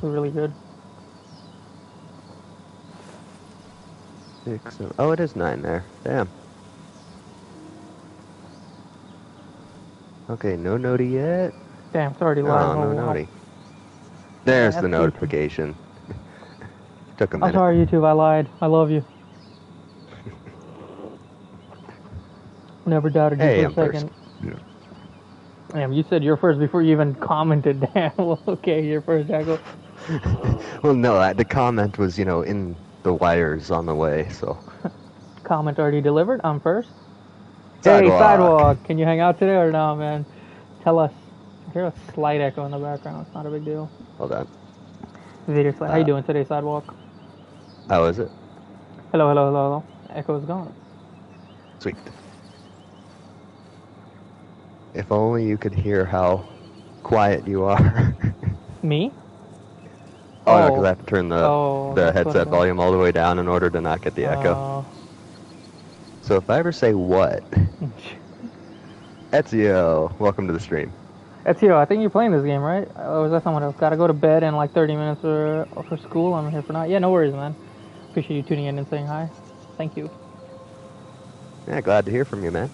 Really good. 6, 7. Oh, it is 9 there. Damn. Okay, no noti yet. Damn, it's already live. Oh, no wow. noti. There's Yeah, the that's notification. Took a minute. I'm sorry, YouTube. I lied. I love you. Never doubted you Hey, for I'm a second. first. Yeah. Damn, you said you're first before you even commented. Damn. Well, okay, you're first, Jackal. Well, no, the comment was, in the wires on the way, so. Comment already delivered. I'm first. Sidewalk. Hey, Sidewalk. Can you hang out today or no, man? Tell us. I hear a slight echo in the background. It's not a big deal. Hold on. Video slight. How you doing today, Sidewalk? How is it? Hello, hello, hello, hello. Echo's gone. Sweet. If only you could hear how quiet you are. Me? Oh, no, because I have to turn the headset what volume all the way down in order to not get the echo. So if I ever say what? Ezio, welcome to the stream. Ezio, I think you're playing this game, right? Or was that someone else? Gotta go to bed in like 30 minutes for school. I'm here for now. Yeah, no worries, man. Appreciate you tuning in and saying hi. Thank you. Yeah, glad to hear from you, man.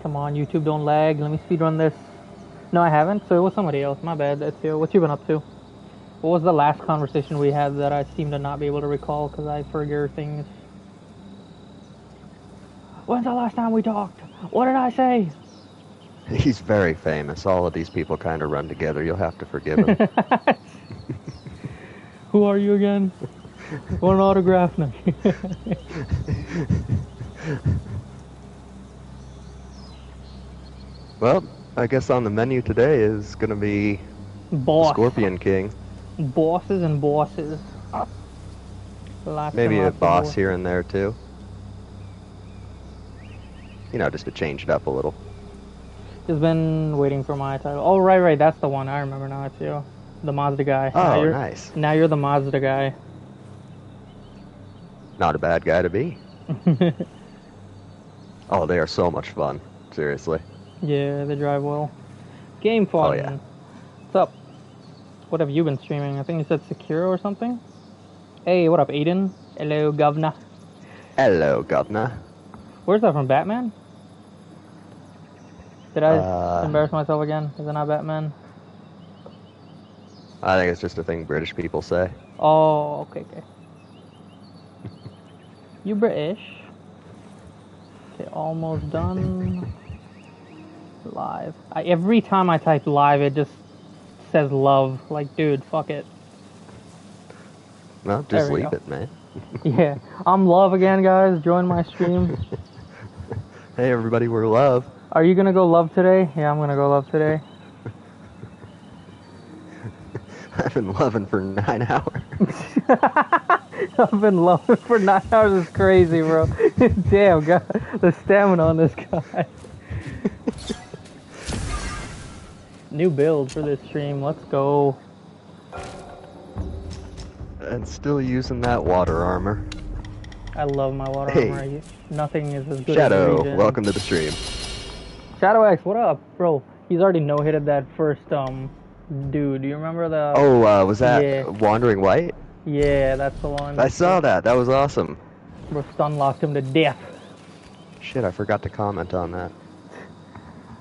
Come on, YouTube, don't lag. Let me speedrun this. No, I haven't, so it was somebody else. My bad, Ezio. What you been up to? What was the last conversation we had that I seem to not be able to recall because I forget things? When's the last time we talked? What did I say? He's very famous. All of these people kind of run together. You'll have to forgive him. Who are you again? Want an autograph? No. Well, I guess on the menu today is going to be the Scorpion King. Bosses and bosses. Maybe a boss here and there, too. Just to change it up a little. Just been waiting for my title. Oh, right, that's the one. I remember now. It's you. The Mazda guy. Oh, nice. Now you're the Mazda guy. Not a bad guy to be. Oh, they are so much fun. Seriously. Yeah, they drive well. Game fun. Oh, yeah. What's up? What have you been streaming? I think you said Sekiro or something? Hey, what up, Aiden? Hello, governor. Hello, governor. Where's that from, Batman? Did I embarrass myself again? Is it not Batman? I think it's just a thing British people say. Oh, okay. You British? Okay, almost done. Live. Every time I type live, it just says love. Like, dude, fuck it. Well, just leave it, man. Yeah, I'm love again, guys. Join my stream. Hey, everybody, we're love. Are you gonna go love today? Yeah, I'm gonna go love today. I've been loving for 9 hours. I've been loving for 9 hours. It's crazy, bro. Damn, God, the stamina on this guy. New build for this stream. Let's go. And still using that water armor. I love my water armor. Nothing is as good Shadow, as welcome to the stream. Shadow X, what up, bro? He's already no-hitted that first dude. Do you remember the? Oh, was that Wandering White? Yeah, that's the one. I saw that. That was awesome. Bro, stun locked him to death. Shit, I forgot to comment on that.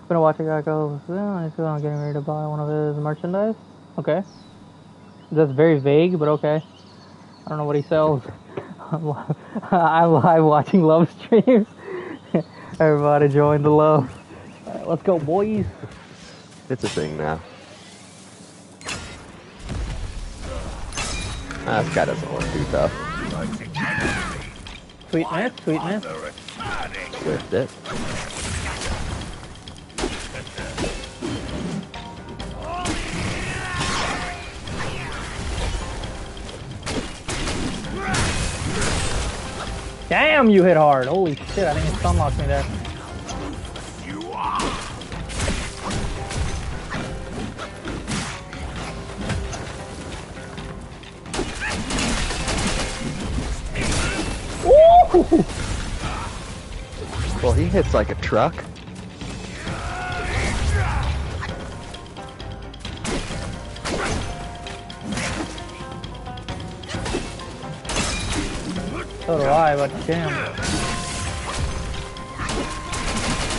Gonna watch a guy go. I feel I'm getting ready to buy one of his merchandise. Okay. That's very vague, but okay. I don't know what he sells. I'm live watching love streams. Everybody join the love. All right, let's go, boys. It's a thing now. This guy doesn't look too tough. Sweetness. Swift it. Damn, you hit hard. Holy shit, I think it stun locked me there. Ooh! Well, he hits like a truck. So do I, but damn.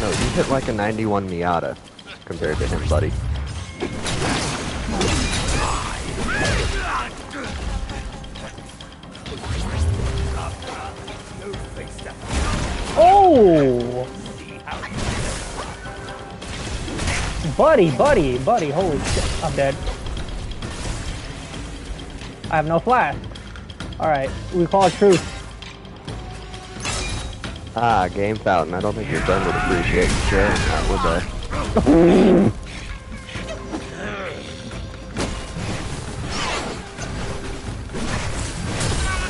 No, you hit like a 91 Miata compared to him, buddy. Oh! Buddy, holy shit, I'm dead. I have no flash. Alright, we call it truce. Ah, Game Fountain. I don't think your friend would appreciate you sharing that, would they?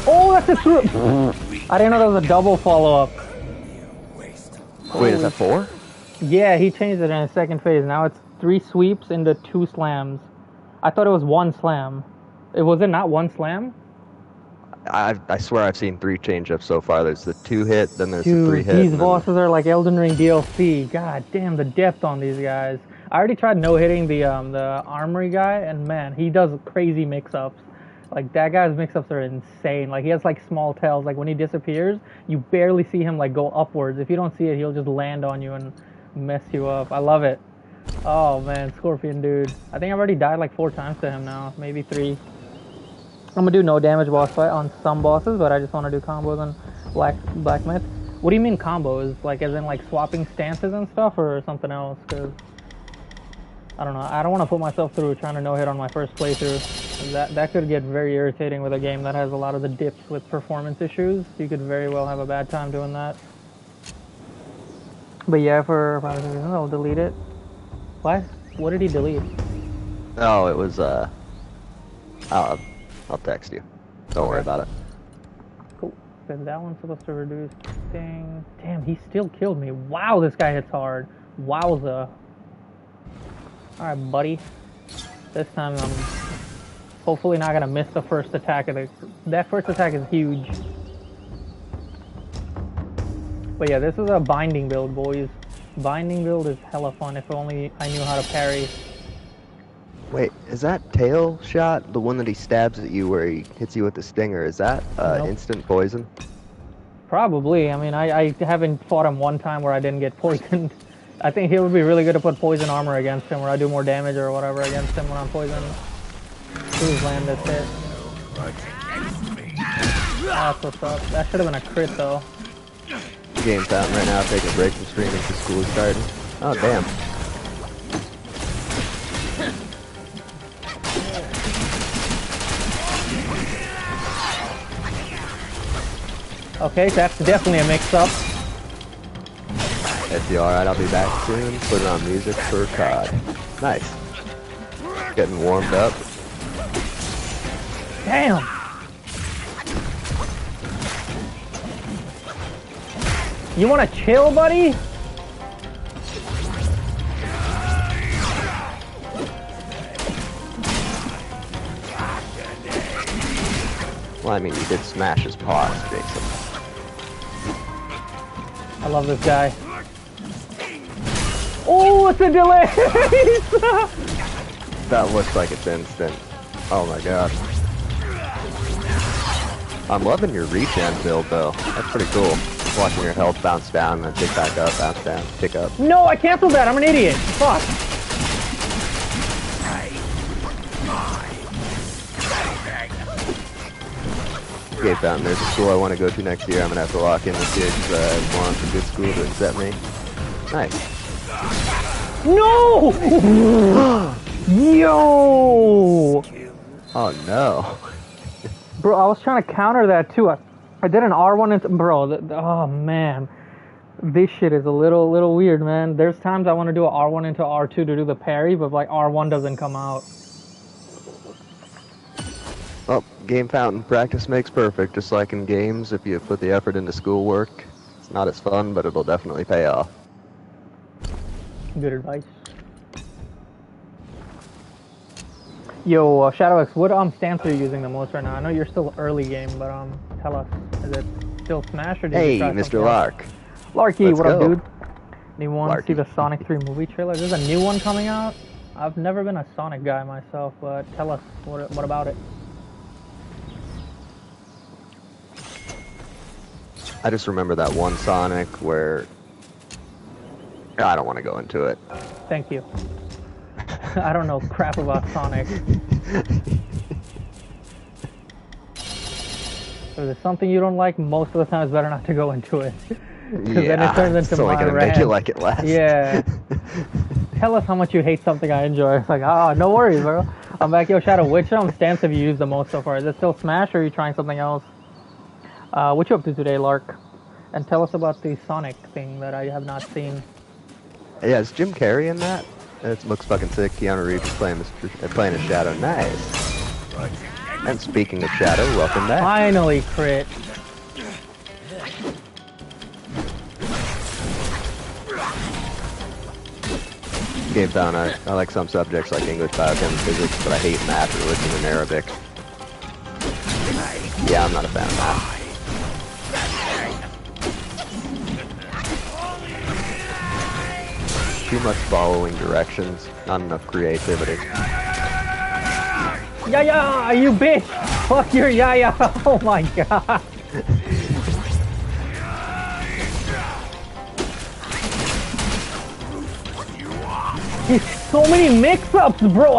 Oh, that's a true. I didn't know that was a double follow-up. Wait, is that 4? Yeah, he changed it in his second phase. Now it's 3 sweeps into 2 slams. I thought it was 1 slam. Was it not 1 slam? I swear I've seen 3 change-ups so far. There's the 2 hit, then there's Dude, the 3 hit. These bosses are like Elden Ring DLC. God damn, the depth on these guys. I already tried no-hitting the armory guy, and man, he does crazy mix-ups. Like, that guy's mix-ups are insane. Like, he has, like, small tails. Like, when he disappears, you barely see him, like, go upwards. If you don't see it, he'll just land on you and mess you up. I love it. Oh, man, Scorpion Dude. I think I've already died, like, 4 times to him now. Maybe 3. I'm gonna do no damage boss fight on some bosses, but I just want to do combos on Black Myth. What do you mean combos? Like, as in, like, swapping stances and stuff, or something else? Because I don't know. I don't want to put myself through trying to no-hit on my first playthrough. That could get very irritating with a game that has a lot of the dips with performance issues. You could very well have a bad time doing that. But yeah, for whatever reason, I'll delete it. What? What did he delete? Oh, it was, I'll text you. Don't worry about it. Cool. Because that one's supposed to reduce thing. Damn, he still killed me. Wow, this guy hits hard. Wowza. Alright, buddy. This time I'm hopefully not gonna miss the first attack of that first attack is huge. But yeah, this is a binding build, boys. Binding build is hella fun if only I knew how to parry. Wait, is that tail shot the one that he stabs at you where he hits you with the stinger? Is that Nope. instant poison? Probably. I mean, I haven't fought him one time where I didn't get poisoned. I think he would be really good to put poison armor against him, where I do more damage or whatever against him when I'm poisoned. Please land this hit. That's what's up. That should have been a crit though. Game Fountain right now, taking a break from streaming because school is starting. Oh, damn. Okay, that's definitely a mix-up. If you're alright, I'll be back soon. Put on music for COD. Nice. Getting warmed up. Damn! You wanna chill, buddy? Well, I mean, you did smash his paws, Jason. I love this guy. Oh, it's a delay! That looks like it's instant. Oh my god. I'm loving your regen build, though. That's pretty cool. Watching your health bounce down and then tick back up, bounce down, tick up. No, I canceled that. I'm an idiot. Fuck. Game Fountain, there's a school I want to go to next year. I'm going to have to lock in this year because I want a good school to accept me. Nice. No! Yo! Oh no. Bro, I was trying to counter that too. I did an R1 into... Bro, oh man. This shit is a little weird, man. There's times I want to do an R1 into R2 to do the parry, but like R1 doesn't come out. Well, Game Fountain, practice makes perfect. Just like in games, if you put the effort into schoolwork, it's not as fun, but it'll definitely pay off. Good advice. Yo, ShadowX, what stance are you using the most right now? I know you're still early game, but tell us. Is it still Smash or did you try Mr. something Lark. else? Larky, Let's what up, go. dude? Anyone Larky. see the Sonic 3 movie trailer? There's a new one coming out. I've never been a Sonic guy myself, but tell us what about it. I just remember that one Sonic where I don't want to go into it. Thank you. I don't know crap about Sonic. If there's something you don't like, most of the time it's better not to go into it. Because then it turns into it's only my gonna make you like it less. Yeah. Tell us how much you hate something I enjoy. It's like, no worries, bro. I'm back. Yo, Shadow, which stance have you used the most so far? Is it still Smash, or are you trying something else? What you up to today, Lark? And tell us about the Sonic thing that I have not seen. Yeah, is Jim Carrey in that? It looks fucking sick. Keanu Reeves is playing a Shadow. Nice. And speaking of Shadow, welcome back. Finally, crit. Game Found, I like some subjects like English, biochem, and physics, but I hate math, religion, and Arabic. Yeah, I'm not a fan of math. Too much following directions, not enough creativity. Yeah, you bitch! Fuck your yeah. Oh my god. So many mix-ups, bro.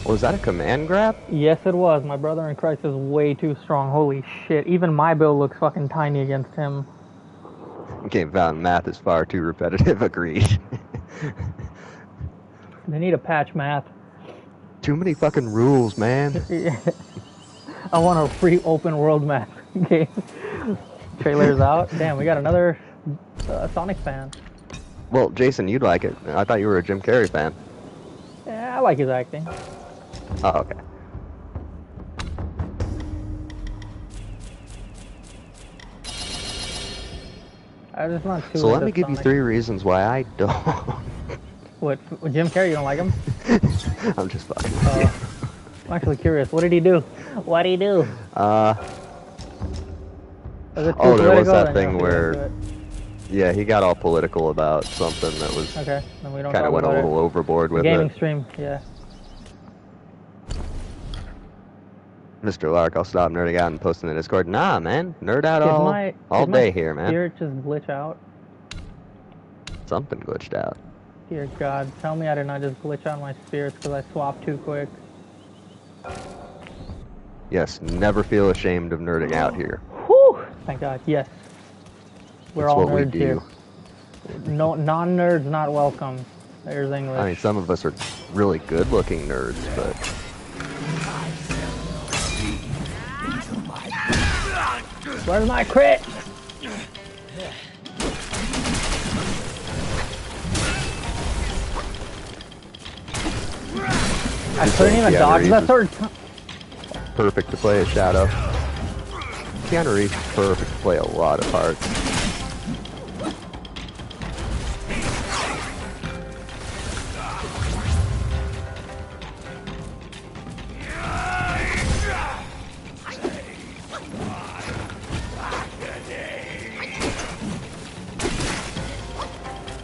Was that a command grab? Yes, it was. My brother in Christ is way too strong. Holy shit. Even my build looks fucking tiny against him. Game Found, math is far too repetitive. Agreed. They need to patch math. Too many fucking rules, man. I want a free open world map game. Trailer's out. Damn, we got another Sonic fan. Well, Jason, you'd like it. I thought you were a Jim Carrey fan. Yeah, I like his acting. Oh, okay. I'm just not too. So let me give Sonic. you 3 reasons why I don't. What, Jim Carrey, you don't like him? I'm just fucking. I'm actually curious. What did he do? What did he do? There was that thing where, yeah, he got all political about something that was okay. Then we don't kind of went a little overboard with gaming it. stream, yeah. Mr. Lark, I'll stop nerding out and post in the Discord. Nah, man, nerd out all day here, man. Spirit just glitch out. Something glitched out. Dear God, tell me I did not just glitch out my spirits because I swapped too quick. Yes, never feel ashamed of nerding out here. Whew! Thank God, yes. We're That's all what we nerds do. here. No, non-nerds not welcome. There's English. I mean, some of us are really good-looking nerds, but Where's my crit? I couldn't even dodge the third time. perfect to play a Shadow. Keanu Reeves is perfect to play a lot of parts.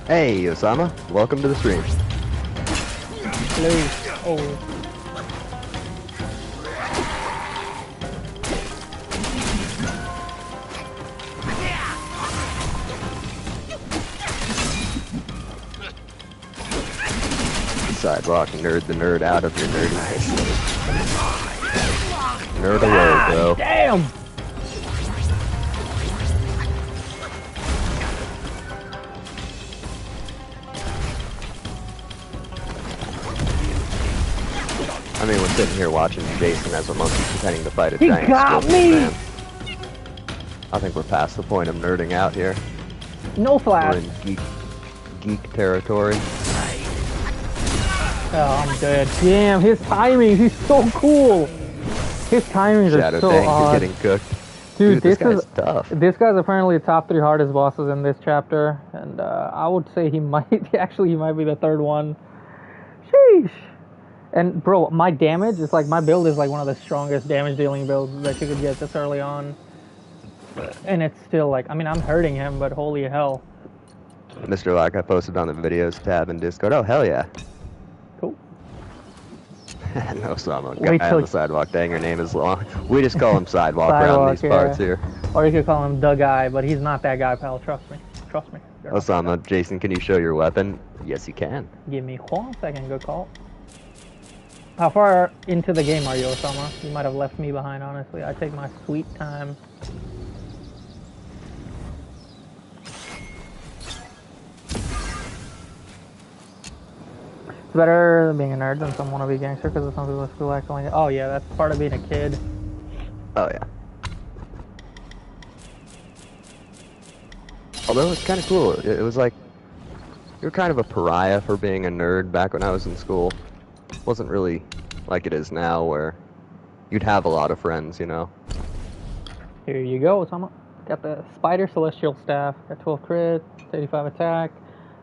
Hey, Osama. Welcome to the stream. Hello. Oh. Sidewalk nerd the nerd out of your nerdiness. Nerd away, bro. Damn! I mean, we're sitting here watching Jason as a monkey pretending to fight a He giant got scorpion me! man. I think we're past the point of nerding out here. No We're flash. in geek territory. Oh, I'm dead. Damn, his timing, he's so cool. His timings Shadow are so Dank is odd. getting cooked. Dude, this this guy's is tough. This guy's apparently the top 3 hardest bosses in this chapter, and I would say he might be the 3rd one. Sheesh. And bro, my damage is like, my build is like one of the strongest damage dealing builds that you could get this early on. And it's still like, I mean, I'm hurting him, but holy hell. Mr. Lark, I posted on the videos tab in Discord. Oh, hell yeah. Cool. No, Osama. Wait Guy till- on the sidewalk. Dang, your name is long. We just call him Sidewalk around Sidewalk, these parts here. Or you could call him the guy, but he's not that guy, pal. Trust me. Trust me. You're not that Osama, guy. Jason, can you show your weapon? Yes, you can. Give me 1 second. Good call. How far into the game are you, Osama? You might have left me behind, honestly. I take my sweet time. It's better being a nerd than some wannabe gangster because some people feel like only. Oh yeah, that's part of being a kid. Oh, yeah. Although it's kind of cool. It was like, you were kind of a pariah for being a nerd back when I was in school. It wasn't really like it is now where you'd have a lot of friends, you know. Here you go, Osama. Got the Spider Celestial Staff. Got 12 crit, 85 attack.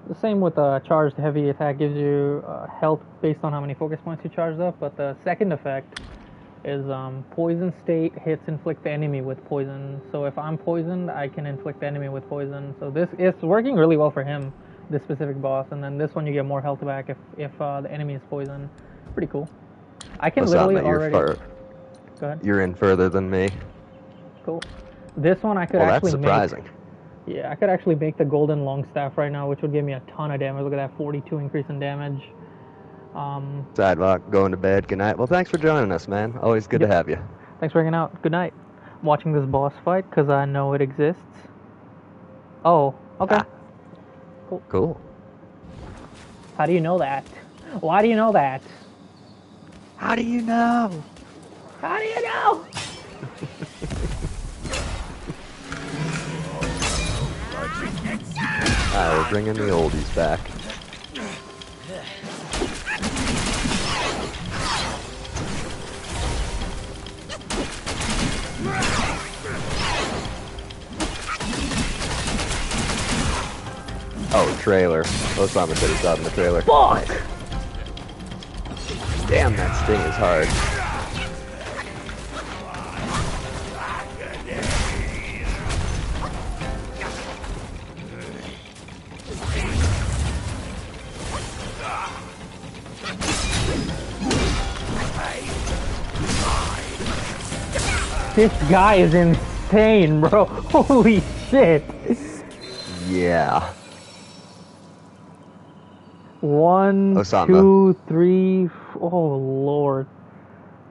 The same with charged heavy attack gives you health based on how many focus points you charged up. But the second effect is poison state hits inflict the enemy with poison. So if I'm poisoned, I can inflict the enemy with poison. So this is working really well for him, this specific boss. And then this one you get more health back if the enemy is poisoned. Pretty cool. I can literally already. Go ahead. You're in further than me. Cool. This one I could Well, actually that's surprising. Yeah, I could actually make the golden long staff right now, which would give me a ton of damage. Look at that 42 increase in damage. Sidewalk, going to bed. Good night. Well, thanks for joining us, man. Always good to have you. Thanks for hanging out. Good night. I'm watching this boss fight because I know it exists. Oh, okay. Ah. Cool. How do you know that? Why do you know that? How do you know? How do you know? Alright, we're bringing the oldies back. Oh, trailer. Osama said he saw it in the trailer. Fuck! Damn, that sting is hard. This guy is insane, bro. Holy shit. Yeah. 1, Osama. 2, 3. Oh lord.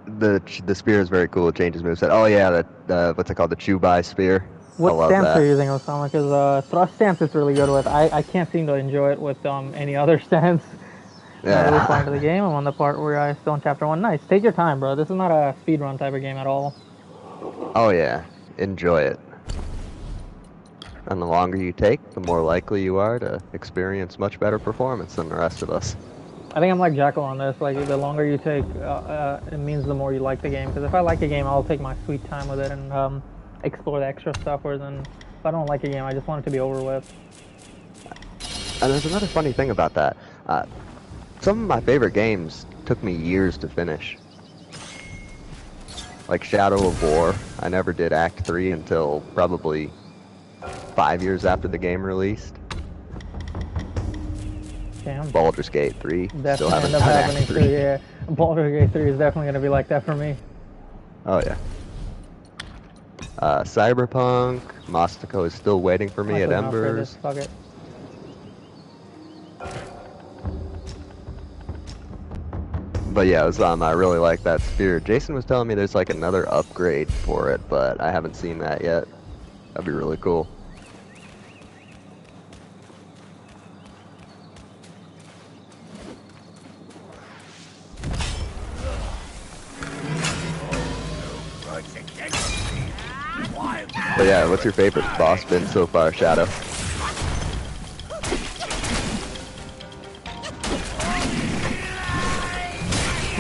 The spear is very cool. It changes moveset. Oh yeah, that what's it called? The Chubai spear. I What love stance that. are you using, Osama? Because thrust stance is really good with. I can't seem to enjoy it with any other stance. Not really far into the game. I'm on the part where I still in chapter 1. Nice. Take your time, bro. This is not a speedrun type of game at all. Oh yeah, enjoy it. And the longer you take, the more likely you are to experience much better performance than the rest of us. I think I'm like Jackal on this. Like, the longer you take, it means the more you like the game. Because if I like a game, I'll take my sweet time with it and explore the extra stuff. Whereas then, if I don't like a game, I just want it to be over with. And there's another funny thing about that. Some of my favorite games took me years to finish. Like Shadow of War, I never did Act 3 until probably 5 years after the game released. Damn. Baldur's Gate 3, That's still gonna haven't end up done happening Act too, 3. yeah. Baldur's Gate 3 is definitely gonna be like that for me. Oh yeah. Cyberpunk, Mostico is still waiting for me at Might as well not play Embers. this, fuck it. But yeah, I really like that spear. Jason was telling me there's like another upgrade for it, but I haven't seen that yet. That'd be really cool. But yeah, what's your favorite boss been so far, Shadow?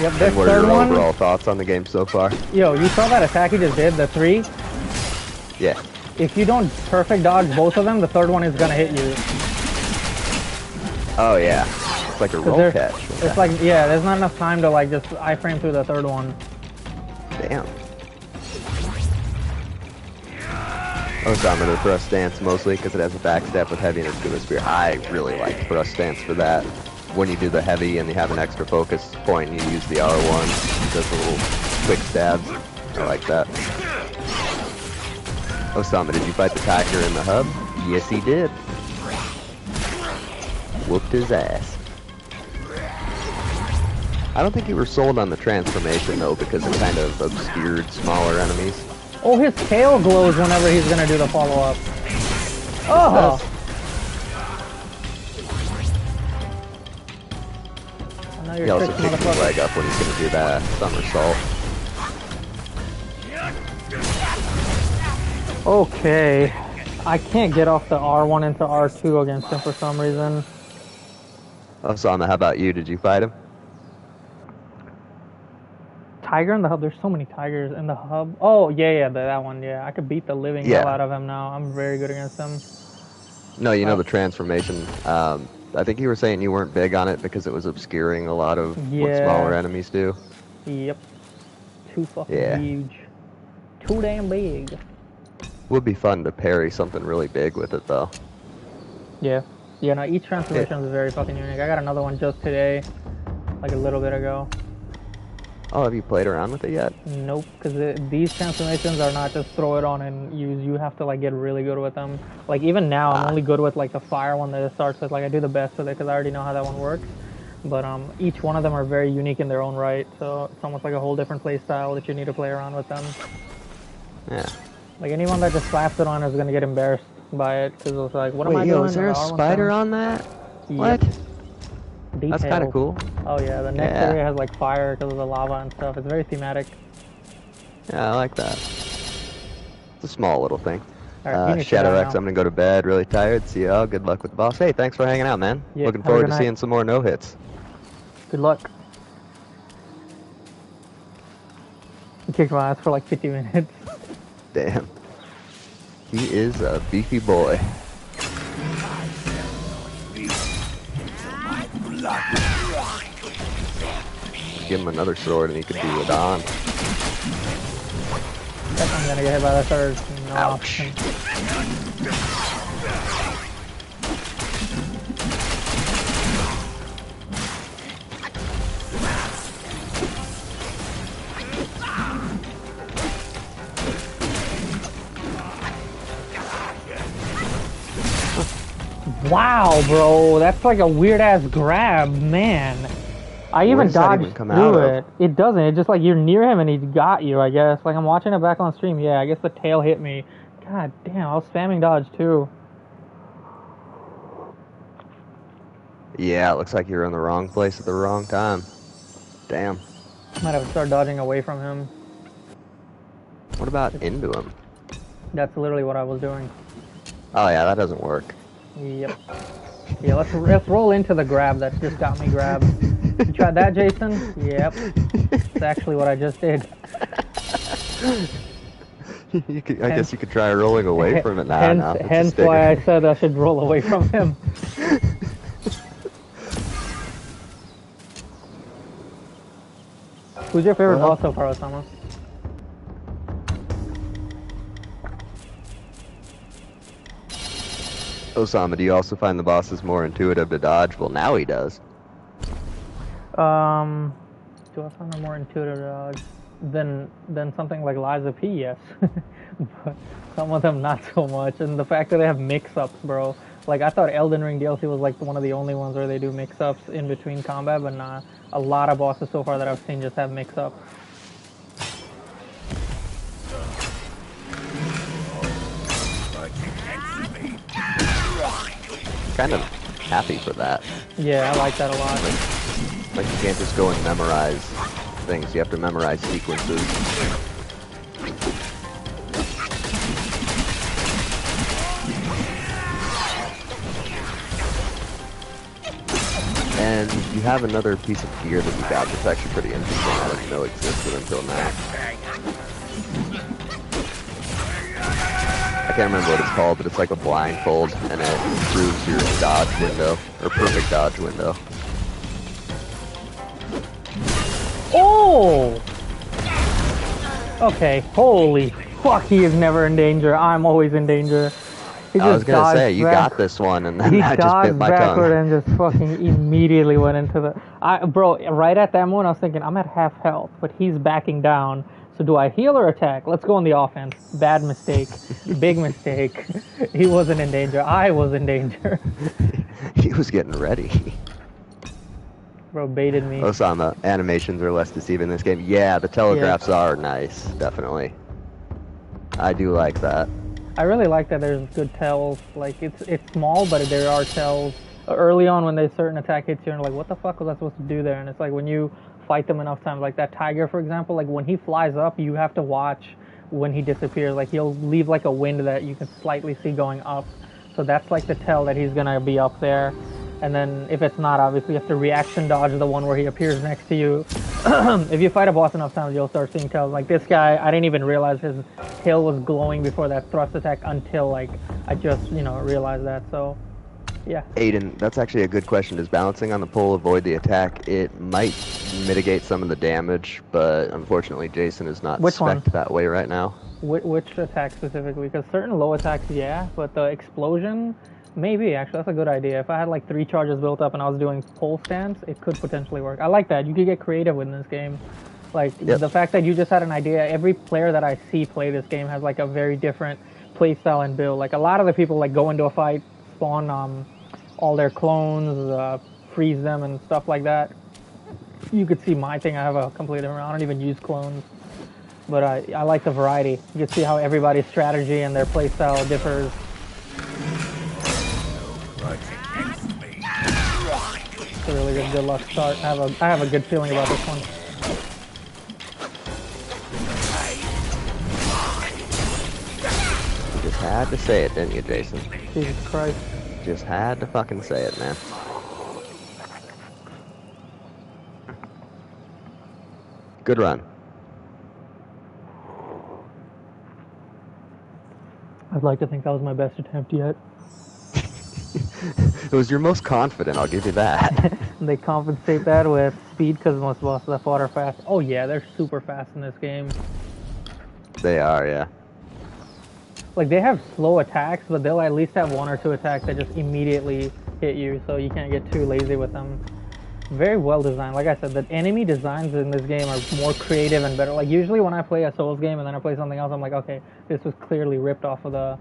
Yep, this And what are third your one. overall thoughts on the game so far? Yo, you saw that attack he just did, the 3? Yeah. If you don't perfect dodge both of them, the third one is gonna hit you. Oh yeah. It's like a roll catch. It's like, yeah, there's not enough time to like just iframe through the third one. Damn. Osama, the thrust stance mostly because it has a backstep with heavy and it's good with spear. I really like thrust stance for that. when you do the heavy and you have an extra focus point, you use the R1, does the little quick stabs. I like that. Osama, did you fight the tiger in the hub? Yes, he did. Whooped his ass. I don't think you were sold on the transformation though, because it kind of obscured smaller enemies. Oh, his tail glows whenever he's gonna do the follow-up. Oh! He also picks his leg up when he's gonna do that somersault. Okay. I can't get off the R1 into R2 against him for some reason. Osama, how about you? Did you fight him? Tiger in the hub? There's so many tigers in the hub. Oh, yeah, that one, yeah. I could beat the living hell out of him now. I'm very good against him. No, you know the transformation. I think you were saying you weren't big on it because it was obscuring a lot of what smaller enemies do. Yep. Too fucking huge. Too damn big. Would be fun to parry something really big with it, though. Yeah. Yeah, no, each transformation is very fucking unique. I got another one just today, like a little bit ago. Oh, have you played around with it yet? Nope, because these transformations are not just throw it on and use. You have to like get really good with them. Like even now, I'm only good with like the fire one that it starts with. Like I do the best with it because I already know how that one works. But each one of them are very unique in their own right. So it's almost like a whole different play style that you need to play around with them. Yeah. Like anyone that just slaps it on is gonna get embarrassed by it because it's like, what am I doing? Is there a spider on that? What? Details. That's kind of cool. Oh yeah, the next area has like fire because of the lava and stuff. It's very thematic. Yeah, I like that. It's a small little thing. Right, Shadow X, I'm gonna go to bed. Really tired. See y'all. Good luck with the boss. Hey, thanks for hanging out, man. Yeah, looking forward to seeing some more no hits. Good luck. He kicked my ass for like 50 minutes. Damn. He is a beefy boy. Give him another sword and he could do it on. Guess I'm gonna get hit by the third. No Ouch. option. Wow, bro, that's like a weird ass grab, man. I even dodged through it. It doesn't. It's just like you're near him and he's got you, I guess. Like I'm watching it back on stream. Yeah, I guess the tail hit me. God damn, I was spamming dodge too. Yeah, it looks like you're in the wrong place at the wrong time. Damn. Might have to start dodging away from him. What about into him? That's literally what I was doing. Oh yeah, that doesn't work. Yep. Yeah, let's roll into the grab that just got me grabbed. You tried that, Jason? Yep. That's actually what I just did. I guess you could try rolling away from it now. Hence why I said I should roll away from him. Who's your favorite boss so far, Osama? Osama, do you also find the bosses more intuitive to dodge? Well, now he does. Do I find them more intuitive to dodge than something like Liza P? Yes, but some of them not so much. And the fact that they have mix-ups, bro. Like I thought Elden Ring DLC was like one of the only ones where they do mix-ups in between combat, but nah. A lot of bosses so far that I've seen just have mix-ups. Kind of happy for that. Yeah, I like that a lot. Like you can't just go and memorize things. You have to memorize sequences. And you have another piece of gear that you got that's actually pretty interesting. I didn't know existed until now. I can't remember what it's called, but it's like a blindfold, and it improves your dodge window, or perfect dodge window. Oh! Okay, holy fuck, he is never in danger. I'm always in danger. He I was just gonna dodged say, you back. got this one, and then He I just bit dodged my backward tongue. and just fucking immediately went into the. Bro, right at that moment, I was thinking I'm at half health, but he's backing down. So do I heal or attack? Let's go on the offense. Bad mistake. Big mistake. He wasn't in danger. I was in danger. He was getting ready. Bro baited me. Osama, animations are less deceiving in this game. Yeah, the telegraphs are nice, definitely. I do like that. I really like that there's good tells. Like, it's small, but there are tells. Early on, when there's certain attack hits you, and like, what the fuck was I supposed to do there? And it's like, when you fight them enough times, like that tiger, for example, like, when he flies up, you have to watch when he disappears. Like, he'll leave, like, a wind that you can slightly see going up. So that's, like, the tell that he's gonna be up there. And then, if it's not, obviously, you have to reaction dodge the one where he appears next to you. If you fight a boss enough times, you'll start seeing tells. Like, this guy, I didn't even realize his tail was glowing before that thrust attack until, like, I just, realized that. So, yeah. Aiden, that's actually a good question. Does balancing on the pole avoid the attack? It might mitigate some of the damage, but unfortunately Jason is not spec'd that way right now. Which attack specifically? Because certain low attacks, yeah, but the explosion, maybe. Actually, that's a good idea. If I had like 3 charges built up and I was doing pole stance, it could potentially work. I like that. You could get creative in this game. Like, the fact that you just had an idea. Every player that I see play this game has like a very different play style and build. Like, a lot of the people like go into a fight, spawn all their clones, freeze them and stuff like that. You could see my thing. I have a completely different. I don't even use clones, but I like the variety. You can see how everybody's strategy and their play style differs. It's a really good luck start. I have a good feeling about this one. You just had to say it, didn't you, Jason? Jesus Christ. Just had to fucking say it, man. Good run. I'd like to think that was my best attempt yet. It was your most confident, I'll give you that. They compensate that with speed because most bosses I fought are fast. Oh yeah, they're super fast in this game. They are, yeah. Like, they have slow attacks, but they'll at least have 1 or 2 attacks that just immediately hit you, so you can't get too lazy with them. Very well designed. Like I said, the enemy designs in this game are more creative and better. Like, usually when I play a Souls game and then I play something else, I'm like, okay, this was clearly ripped off of the,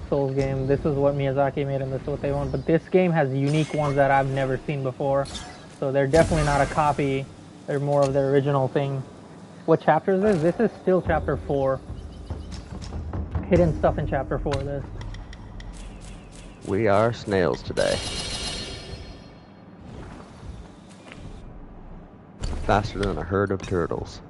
Souls game. This is what Miyazaki made and this is what they want. But this game has unique ones that I've never seen before. So they're definitely not a copy. They're more of their original thing. What chapter is this? This is still chapter 4. Hidden stuff in chapter 4 of this. We are snails today. Faster than a herd of turtles.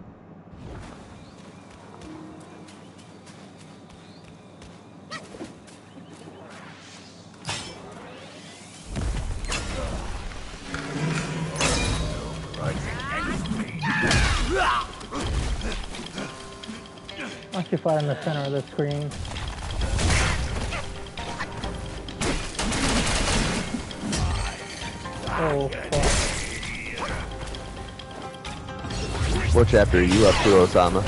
Why don't you fight in the center of the screen? Oh, fuck. What chapter are you up to, Osama?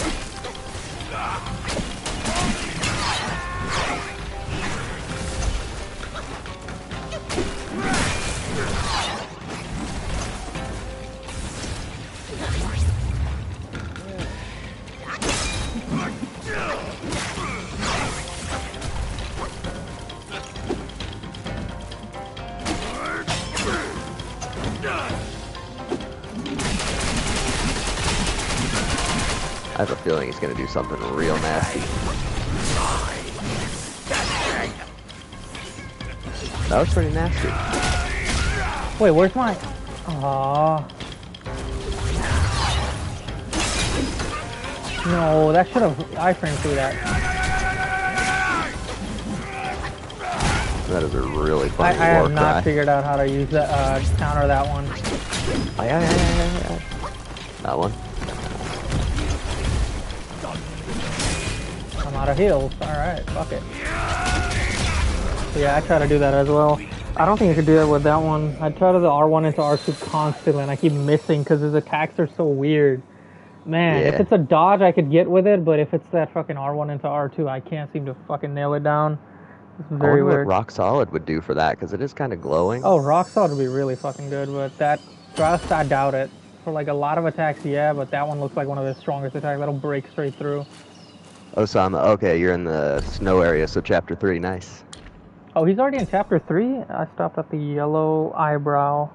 I have a feeling he's gonna do something real nasty. That was pretty nasty. Wait, where's my... Aww. No, that should have... iframed through that. That is a really funny I war have not cry. figured out how to use that, counter that one. That one. I'm out of heals. Alright, fuck it. So yeah, I try to do that as well. I don't think I could do that with that one. I try to do the R1 into R2 constantly, and I keep missing because his attacks are so weird. Man, if it's a dodge, I could get with it, but if it's that fucking R1 into R2, I can't seem to fucking nail it down. It's I very wonder what weird. rock solid would do for that, because it is kind of glowing. Oh, rock solid would be really fucking good, but that thrust, I doubt it. For like a lot of attacks, yeah, but that one looks like one of his strongest attacks. That'll break straight through. Osama, okay, you're in the snow area, so chapter 3, nice. Oh, he's already in chapter 3? I stopped at the yellow eyebrow.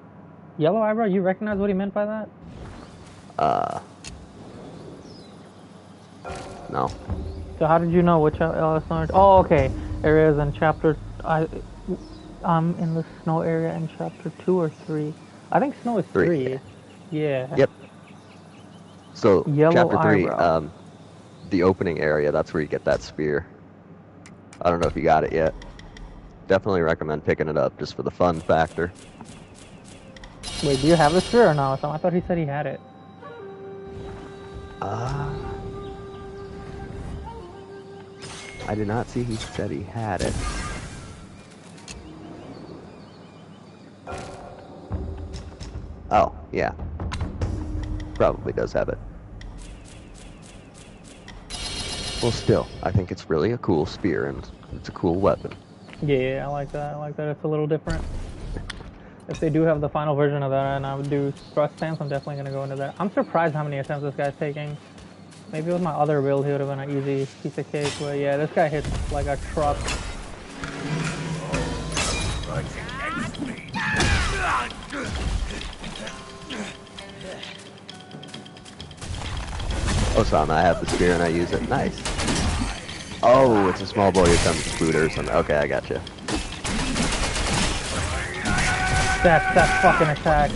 Yellow eyebrow? You recognize what he meant by that? No. So how did you know which snow? Oh, okay. Areas in chapter. I'm in the snow area in chapter 2 or 3. I think snow is 3. Yeah. Yep. So Yellow chapter 3, eyebrow. the opening area, that's where you get that spear. I don't know if you got it yet. Definitely recommend picking it up just for the fun factor. Wait, do you have the spear or no? So I thought he said he had it. I did not see he said he had it. Oh, yeah. Probably does have it. Well, still, I think it's really a cool spear, and it's a cool weapon. Yeah, I like that. I like that it's a little different. If they do have the final version of that and I would do thrust stance, I'm definitely going to go into that. I'm surprised how many attempts this guy's taking. Maybe with my other build, he would have been an easy piece of cake, but yeah, this guy hits like a truck. Osama, I have the spear and I use it. Nice. Oh, it's a small boy who comes to boot or something. Okay, I gotcha. That fucking attack.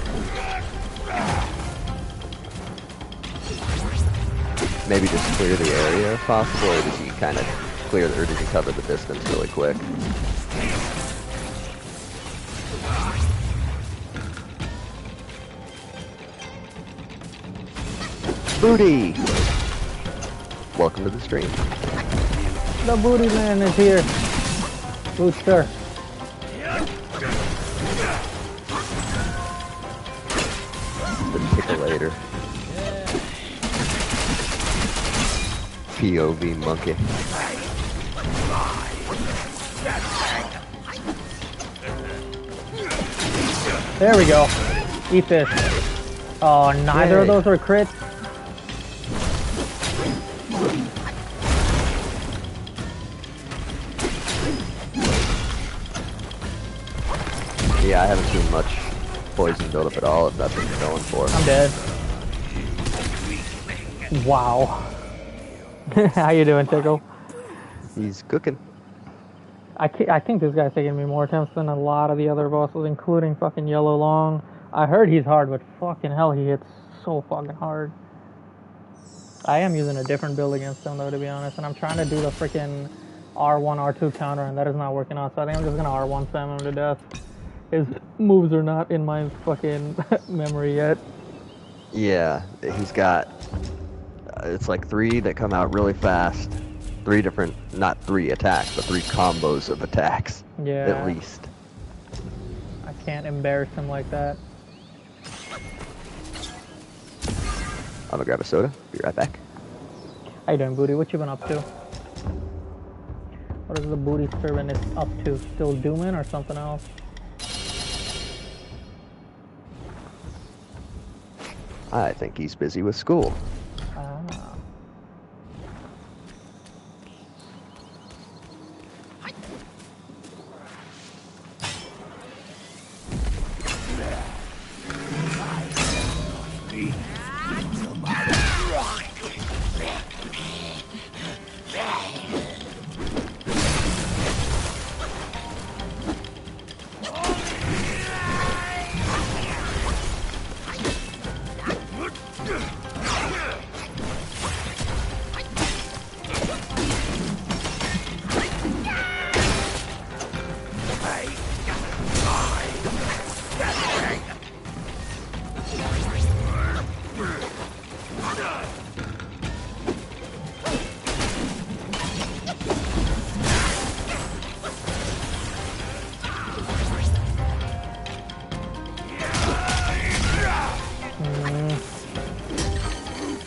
Maybe just clear the area if possible, or did he kind of clear, or did he cover the distance really quick? Booty! Welcome to the stream. The booty man is here. Booster. The tickle-later. POV monkey. There we go. Eat this. Oh, neither Yay. of those were crits. Yeah, I haven't seen much poison buildup at all, if that's what you're going for. I'm dead. Wow. How you doing, Tickle? He's cooking. I think this guy's taking me more attempts than a lot of the other bosses, including fucking Yellow Long. I heard he's hard, but fucking hell, he hits so fucking hard. I am using a different build against him, though, to be honest, and I'm trying to do the freaking R1, R2 counter, and that is not working out, so I think I'm just gonna R1 spam him to death. His moves are not in my fucking memory yet. Yeah, he's got, it's like 3 that come out really fast. 3 different, not 3 attacks, but 3 combos of attacks. Yeah. At least. I can't embarrass him like that. I'm gonna grab a soda. Be right back. How you doing, Booty? What you been up to? What is the Booty servant is up to? Still dooming or something else? I think he's busy with school. Ah.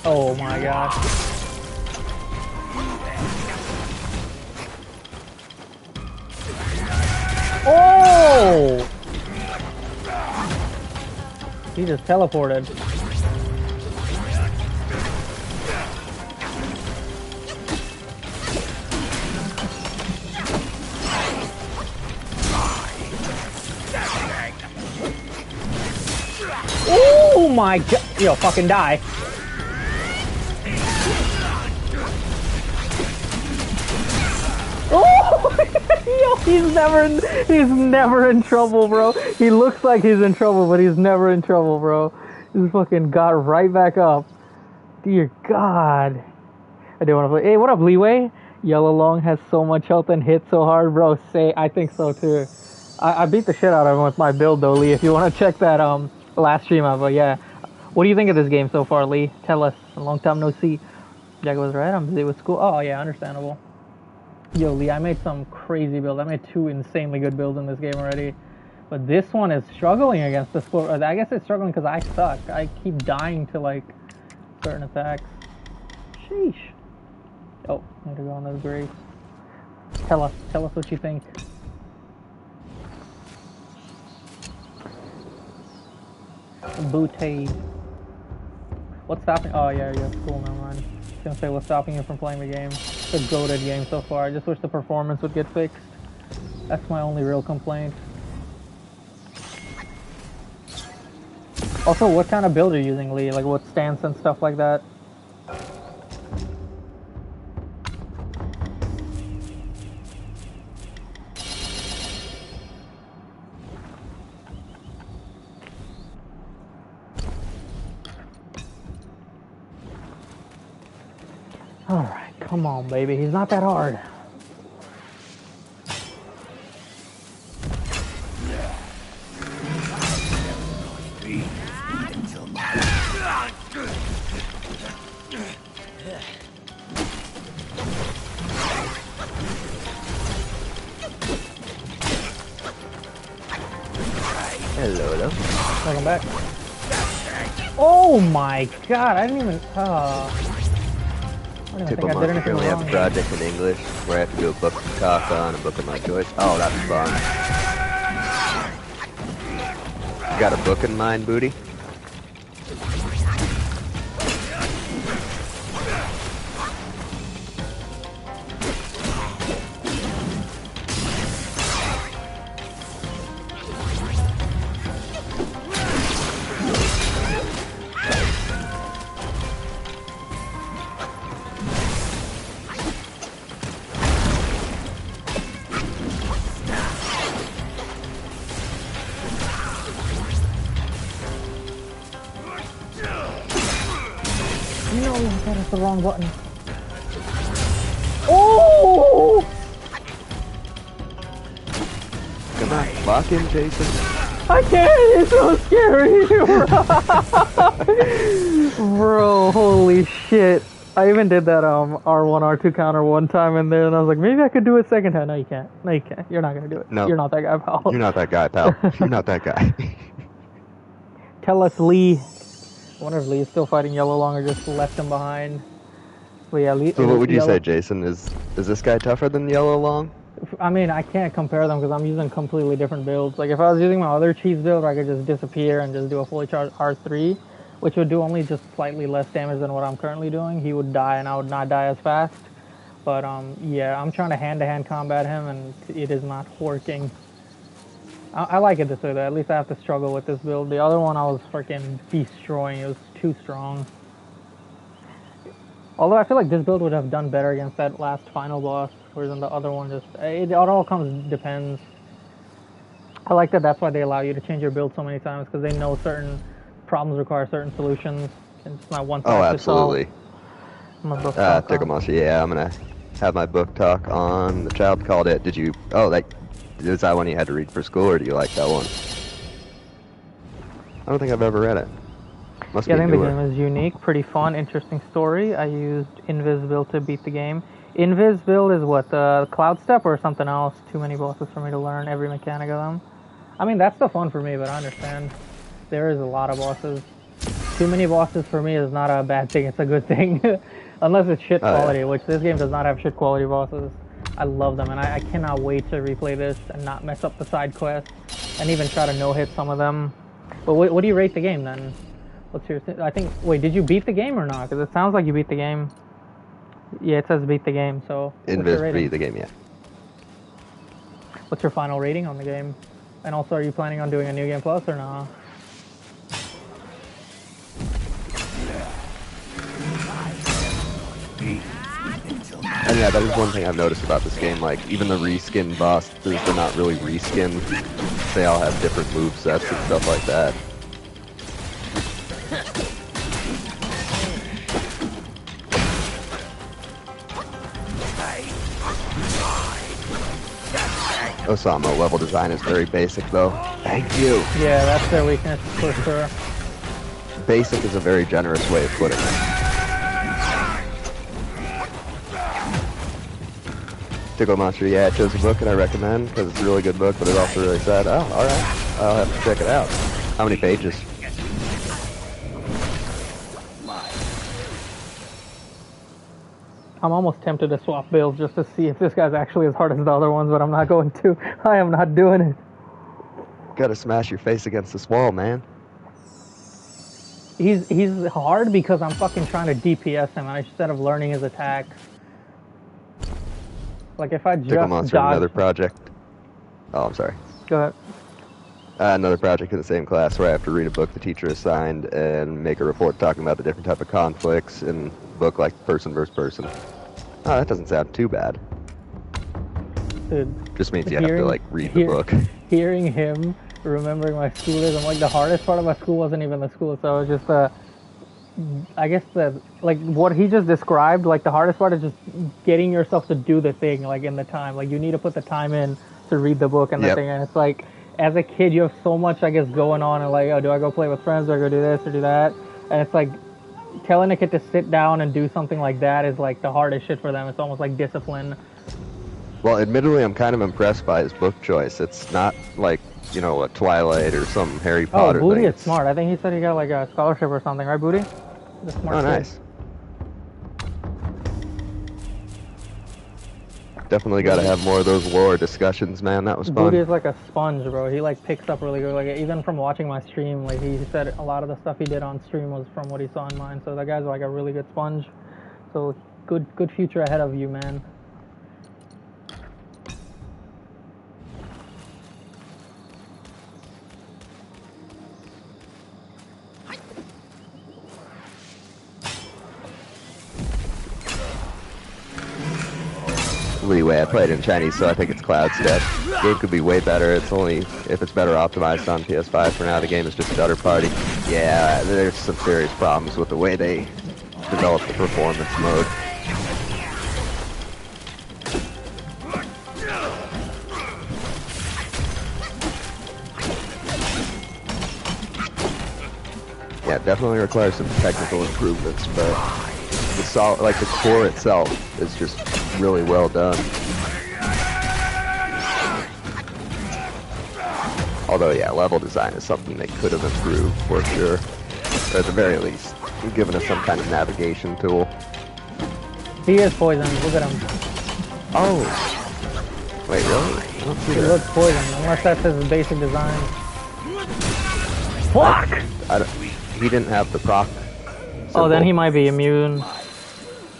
Oh my god. Oh! He just teleported. Oh my god! Yo, fucking die. Oh! Yo, he's never in trouble, bro. He looks like he's in trouble, but he's never in trouble, bro. He fucking got right back up. Dear God. I do want to play. Hey, what up, Leeway? Yellow Long has so much health and hits so hard, bro. I think so too. I beat the shit out of him with my build though, Lee. If you want to check that last stream out, but yeah. What do you think of this game so far, Lee? Tell us. A long time no see. Jack was right. I'm busy with school. Oh yeah, understandable. Yo, Lee, I made some crazy builds. I made 2 insanely good builds in this game already. But this one is struggling against the score. I guess it's struggling because I suck. I keep dying to, like, certain attacks. Sheesh. Oh, I need to go on those graves. Tell us what you think. Booty. What's stopping? Oh, yeah, cool, never mind. I was gonna say, what's stopping you from playing the game? It's a goated game so far. I just wish the performance would get fixed. That's my only real complaint. Also, what kind of build are you using, Lee? Like, what stance and stuff like that? Alright, come on, baby. He's not that hard. Hello. Welcome back. Oh my god, I didn't even... I don't even think I did anything We have wrong. a project in English where I have to do a book talk on a book of my choice. Oh, that's fun. You got a book in mind, Booty? No, that is the wrong button. Oh! Come on, lock in, Jason. I can't! It's so scary! Bro, holy shit. I even did that R1, R2 counter one time in there, and I was like, maybe I could do it second time. No, you can't. No, you can't. You're not gonna do it. No. You're not that guy, pal. You're not that guy, pal. You're not that guy. Tell us, Lee. I wonder if Lee is still fighting Yellow Long or just left him behind. But yeah, Lee. So what would you Yellow... say, Jason? Is this guy tougher than Yellow Long? I mean, I can't compare them because I'm using completely different builds. Like, if I was using my other cheese build, I could just disappear and just do a fully charged R3, which would do only just slightly less damage than what I'm currently doing. He would die, and I would not die as fast. But, yeah, I'm trying to hand-to-hand combat him, and it is not working. I like it this way, though. At least I have to struggle with this build. The other one I was freaking destroying. It was too strong. Although I feel like this build would have done better against that last final boss, whereas in the other one, it all depends. I like that that's why they allow you to change your build so many times, because they know certain problems require certain solutions, and it's not one size Oh, fits all. absolutely. Solve. Tikamoshi, yeah, I'm gonna have my book talk on. The child called it. Did you? Oh, is that one you had to read for school, or do you like that one? I don't think I've ever read it. Must be Yeah, I think newer. the game is unique, pretty fun, interesting story. I used Invis build to beat the game. Invis build is what, the Cloud Step or something else? Too many bosses for me to learn every mechanic of them. I mean, that's the fun for me, but I understand. There is a lot of bosses. Too many bosses for me is not a bad thing, it's a good thing. Unless it's shit quality, which this game does not have shit quality bosses. I love them, and I cannot wait to replay this and not mess up the side quests, and even try to no-hit some of them. But what do you rate the game then? What's your? I think. Wait, did you beat the game or not? Because it sounds like you beat the game. Yeah, it says beat the game. So what's your rating? Beat the game, yeah. What's your final rating on the game? And also, are you planning on doing a New Game Plus or not? And yeah, that is one thing I've noticed about this game. Like, even the reskin bosses, they're not really reskin. They all have different movesets and stuff like that. Osama level design is very basic, though. Thank you. Yeah, that's their weakness for sure. Basic is a very generous way of putting it. Tickle Monster, yeah, I chose a book and I recommend because it's a really good book, but it's also really sad. Oh, alright. I'll have to check it out. How many pages? I'm almost tempted to swap builds just to see if this guy's actually as hard as the other ones, but I'm not going to. I am not doing it. Gotta smash your face against this wall, man. He's hard because I'm fucking trying to DPS him instead of learning his attacks. Like if I just Tickle Monster, dodge... another project. Oh, I'm sorry. Go ahead. Another project in the same class where I have to read a book the teacher assigned and make a report talking about the different type of conflicts in a book like person versus person. Oh, that doesn't sound too bad. Dude, just means you have to like read the book. Hearing him, remembering my school is, I'm like, the hardest part of my school wasn't even the school, so it was just I guess like what he just described, like the hardest part is just getting yourself to do the thing, like in the time. Like you need to put the time in to read the book and the thing, and it's like, as a kid, you have so much, I guess, going on, and like, oh, do I go play with friends, do I go do this or do that? And it's like, telling a kid to sit down and do something like that is like the hardest shit for them. It's almost like discipline. Well, admittedly, I'm kind of impressed by his book choice. It's not like, you know, a Twilight or some Harry Potter thing. Oh, Booty is smart. I think he said he got like a scholarship or something, right, Booty? The smart kid. Nice. Definitely got to have more of those lore discussions, man. That was fun. Booty is like a sponge, bro. He like picks up really good. Like even from watching my stream, like he said a lot of the stuff he did on stream was from what he saw in mine. So that guy's like a really good sponge. So good future ahead of you, man. Leeway. I played in Chinese, so I think it's Cloud Step. Game could be way better. It's only if it's better optimized on PS5. For now, the game is just Stutter Party. Yeah, there's some serious problems with the way they develop the performance mode. Yeah, it definitely requires some technical improvements, but the core itself is just really well done. Although, yeah, level design is something they could have improved for sure. Or at the very least, given us some kind of navigation tool. He is poisoned. Look at him. Oh. Wait, really? I don't see he that. looks poisoned, unless that's his basic design. Fuck! He didn't have the proc symbol. Oh, then he might be immune.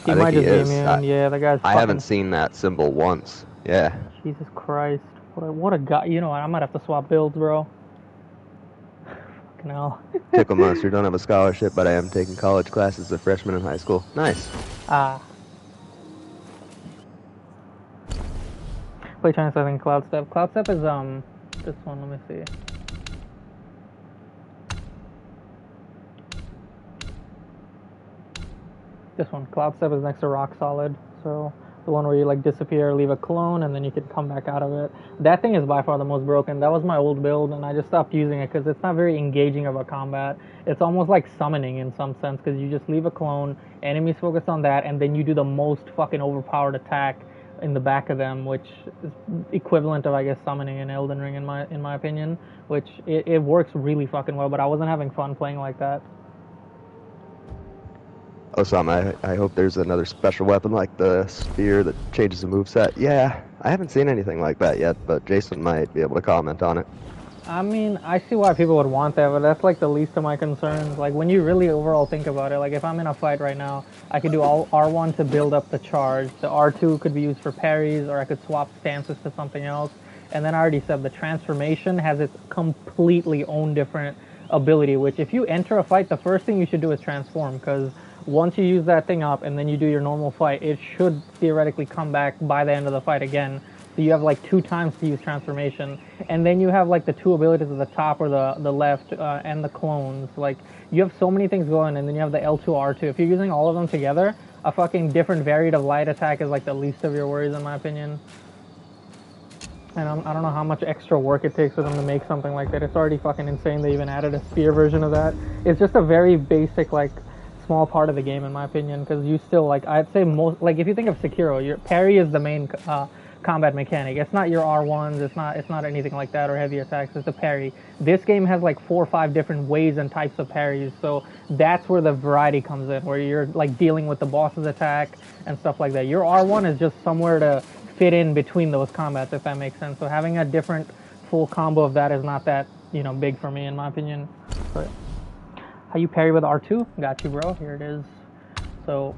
He might just be immune. Yeah, the guy's I haven't seen that symbol once. Yeah. Jesus Christ. What a guy. You know what? I might have to swap builds, bro. Fucking hell. Tickle Monster, don't have a scholarship, but I am taking college classes as a freshman in high school. Nice. Play Chinese, I think Cloud Step. Cloud Step is, this one, let me see. This one, Cloud Step is next to Rock Solid, so the one where you like disappear, leave a clone, and then you can come back out of it. That thing is by far the most broken. That was my old build, and I just stopped using it because it's not very engaging of a combat. It's almost like summoning in some sense, because you just leave a clone, enemies focus on that, and then you do the most fucking overpowered attack in the back of them, which is equivalent of, I guess, summoning in Elden Ring in my opinion, which it works really fucking well, but I wasn't having fun playing like that. Osama, I hope there's another special weapon like the spear that changes the moveset. Yeah, I haven't seen anything like that yet, but Jason might be able to comment on it. I mean, I see why people would want that, but that's like the least of my concerns. Like when you really overall think about it, like if I'm in a fight right now, I could do all R1 to build up the charge. The R2 could be used for parries, or I could swap stances to something else. And then I already said the transformation has its completely own different ability, which if you enter a fight, the first thing you should do is transform, because once you use that thing up and then you do your normal fight, it should theoretically come back by the end of the fight again. So you have like 2 times to use transformation, and then you have like the 2 abilities at the top or the left and the clones. Like you have so many things going, and then you have the L2 R2. If you're using all of them together, a fucking different variant of light attack is like the least of your worries in my opinion. And I don't know how much extra work it takes for them to make something like that. It's already fucking insane they even added a spear version of that. It's just a very basic like small part of the game in my opinion, because you still like I'd say most like if you think of Sekiro, your parry is the main combat mechanic. It's not your R1s, it's not anything like that or heavy attacks, it's a parry. This game has like 4 or 5 different ways and types of parries, so that's where the variety comes in, where you're like dealing with the boss's attack and stuff like that. Your R1 is just somewhere to fit in between those combats, if that makes sense. So having a different full combo of that is not that, you know, big for me in my opinion. But how you parry with R2? Got you, bro. Here it is. So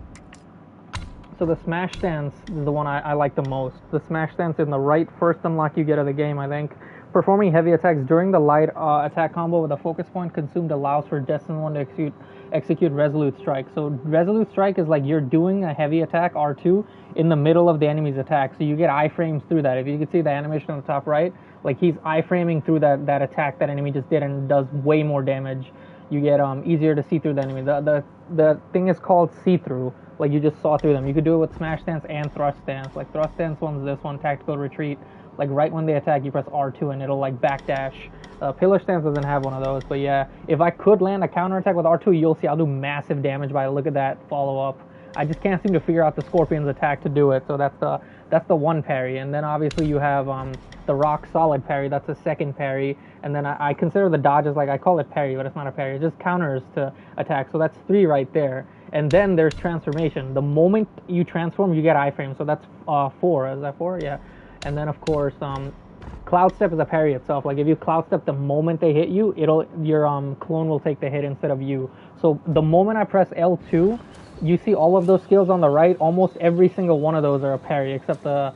the smash stance is the one I like the most. The smash stance in the right first unlock you get of the game, I think. Performing heavy attacks during the light attack combo with a focus point consumed allows for Destined 1 to execute Resolute Strike. So Resolute Strike is like you're doing a heavy attack, R2, in the middle of the enemy's attack. So you get iframes through that. If you can see the animation on the top right, like he's iframing through that attack that enemy just did, and does way more damage. You get easier to see through the enemy. The thing is called see-through. Like you just saw through them. You could do it with smash stance and thrust stance. Like thrust stance one's this one, tactical retreat. Like right when they attack, you press R2 and it'll like backdash. Pillar stance doesn't have one of those, but yeah, if I could land a counter attack with R2, you'll see I'll do massive damage by look at that follow up. I just can't seem to figure out the Scorpion's attack to do it, so that's the one parry. And then obviously you have the rock solid parry. That's a second parry. And then I consider the dodges, like I call it parry, but it's not a parry. It just counters to attack. So that's 3 right there. And then there's transformation. The moment you transform, you get iframe. So that's 4. Is that 4? Yeah. And then of course, Cloud Step is a parry itself. Like if you Cloud Step the moment they hit you, your clone will take the hit instead of you. So the moment I press L2, you see all of those skills on the right. Almost every single one of those are a parry, except the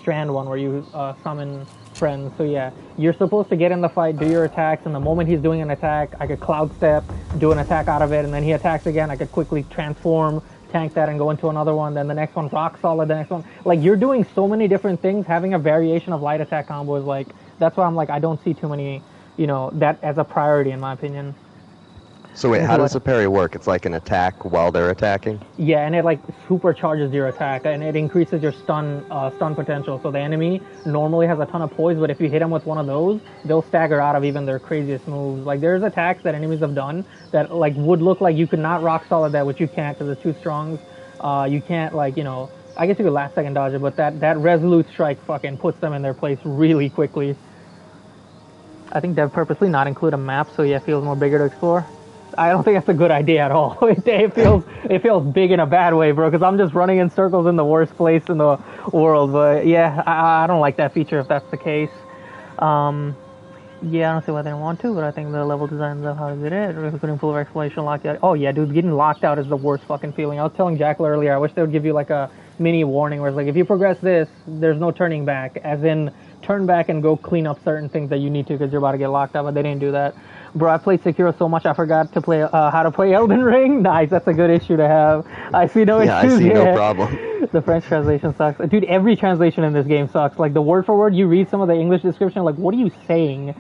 strand one where you summon friends. So yeah, you're supposed to get in the fight, do your attacks, and the moment he's doing an attack, I could Cloud Step, do an attack out of it, and then he attacks again, I could quickly transform, tank that, and go into another one. Then the next one, rock solid. The next one, like you're doing so many different things. Having a variation of light attack combo is like, that's why I'm like, I don't see too many, you know, that as a priority in my opinion. So wait, how does a parry work? It's like an attack while they're attacking? Yeah, and it like supercharges your attack, and it increases your stun potential. So the enemy normally has a ton of poise, but if you hit them with one of those, they'll stagger out of even their craziest moves. Like there's attacks that enemies have done that like would look like you could not rock solid that, which you can't because it's too strong. You can't, like, you know, I guess you could last second dodge it, but that resolute strike fucking puts them in their place really quickly. I think Dev purposely not include a map, so yeah, it feels more bigger to explore. I don't think that's a good idea at all. It feels big in a bad way, bro, because I'm just running in circles in the worst place in the world. But yeah, I don't like that feature if that's the case. Yeah, I don't see why they don't want to, but I think the level designs of how they did it, including full of exploration, locked out. Oh yeah, dude, getting locked out is the worst fucking feeling. I was telling Jackal earlier, I wish they would give you like a mini warning where it's like, if you progress this, there's no turning back, as in turn back and go clean up certain things that you need to because you're about to get locked out, but they didn't do that. Bro, I played Sekiro so much I forgot to play how to play Elden Ring. Nice, that's a good issue to have. I see no issues. Yeah, I see no problem. The French translation sucks. Dude, every translation in this game sucks. Like the word for word, you read some of the English description, like what are you saying?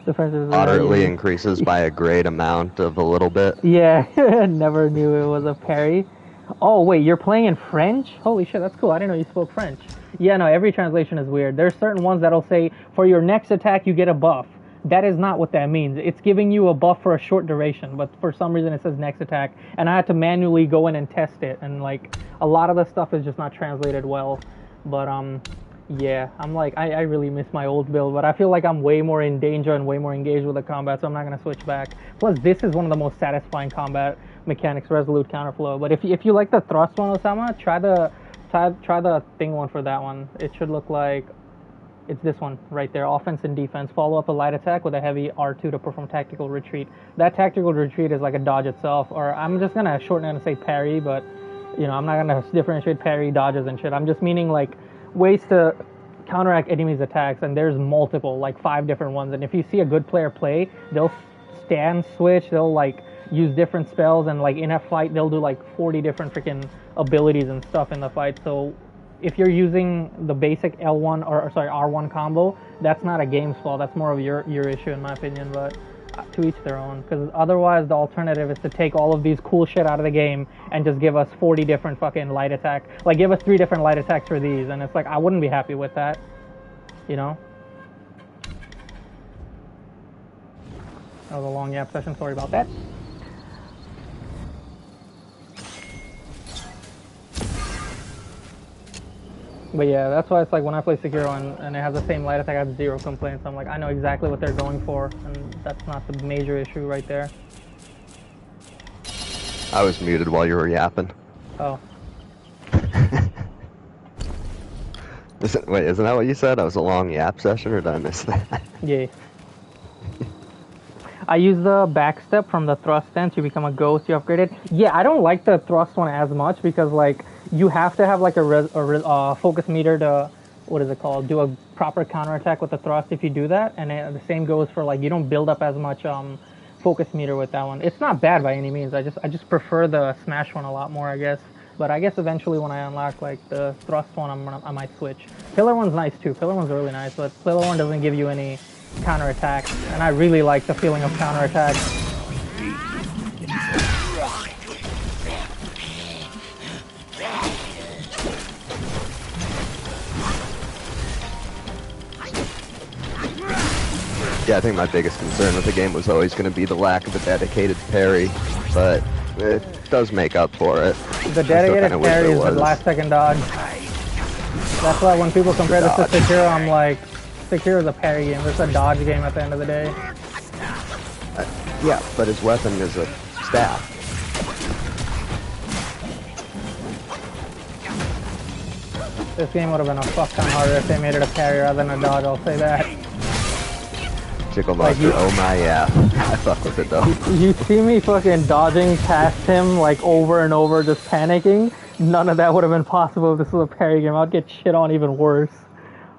The French is moderately increases by a great amount of a little bit. Yeah, never knew it was a parry. Oh wait, you're playing in French? Holy shit, that's cool. I didn't know you spoke French. Yeah, no, every translation is weird. There's certain ones that'll say, for your next attack you get a buff. That is not what that means. It's giving you a buff for a short duration, but for some reason it says next attack, and I had to manually go in and test it, and like a lot of the stuff is just not translated well. But Yeah, I'm like, I really miss my old build, but I feel like I'm way more in danger and way more engaged with the combat, so I'm not going to switch back. Plus, this is one of the most satisfying combat mechanics, Resolute Counterflow. But if you like the thrust one, Osama, try the thing one for that one. It should look like, it's this one right there, offense and defense. Follow up a light attack with a heavy R2 to perform tactical retreat. That tactical retreat is like a dodge itself, or I'm just going to shorten it and say parry, but, you know, I'm not going to differentiate parry, dodges, and shit. I'm just meaning, like, ways to counteract enemies' attacks, and there's multiple, like 5 different ones. And if you see a good player play, they'll stand switch, they'll like use different spells, and like in a fight, they'll do like 40 different freaking abilities and stuff in the fight. So if you're using the basic L1 or sorry R1 combo, that's not a game's fault. That's more of your issue, in my opinion. But to each their own, because otherwise the alternative is to take all of these cool shit out of the game and just give us 40 different fucking light attack, like give us 3 different light attacks for these, and it's like I wouldn't be happy with that, you know. That was a long yap session, sorry about that. But yeah, that's why it's like when I play Sekiro and it has the same light attack, I have 0 complaints. I'm like, I know exactly what they're going for, and that's not the major issue right there. I was muted while you were yapping. Oh. Wait, isn't that what you said? That was a long yap session, or did I miss that? Yeah. I use the backstep from the thrust stance. You become a ghost. You upgraded. Yeah, I don't like the thrust one as much because like you have to have like a focus meter to, what is it called? Do a proper counterattack with the thrust if you do that. And the same goes for like you don't build up as much focus meter with that one. It's not bad by any means. I just prefer the smash one a lot more, I guess. But I guess eventually when I unlock like the thrust one, I might switch. Pillar one's nice too. Pillar one's really nice, but pillar one doesn't give you any counterattack, and I really like the feeling of counterattack. Yeah, I think my biggest concern with the game was always going to be the lack of a dedicated parry, but it does make up for it. The dedicated parry is the last second dodge. That's why when people compare this to Sekiro, I'm like, Sekiro is a parry game. It's a dodge game at the end of the day. Yeah, but his weapon is a staff. This game would have been a fuck ton harder if they made it a parry rather than a dodge, I'll say that. Tickle Monster, oh my yeah. I fuck with it though. You see me fucking dodging past him like over and over, just panicking? None of that would have been possible if this was a parry game. I'd get shit on even worse.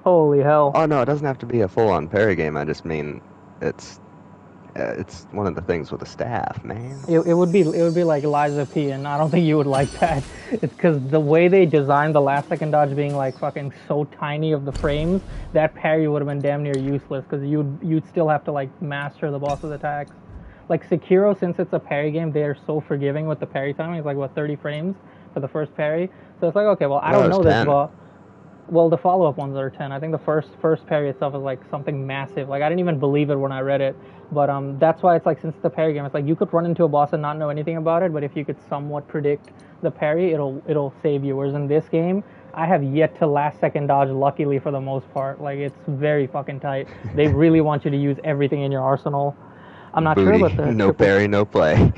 Holy hell. Oh no, it doesn't have to be a full-on parry game. I just mean it's one of the things with the staff, man. It would be like Liza P, and I don't think you would like that. It's because the way they designed the last second dodge being like fucking so tiny of the frames, that parry would have been damn near useless because you'd still have to like master the boss's attacks. Like Sekiro, since it's a parry game, they are so forgiving with the parry timing. It's like what, 30 frames for the first parry. So it's like, okay, well I don't know this boss. Well, the follow-up ones are 10. I think the first parry itself is like something massive. Like I didn't even believe it when I read it. But that's why it's like, since it's a parry game, it's like you could run into a boss and not know anything about it, but if you could somewhat predict the parry, it'll save you. Whereas in this game, I have yet to last second dodge, luckily for the most part. Like it's very fucking tight. They really want you to use everything in your arsenal. I'm not sure what the no parry, no play.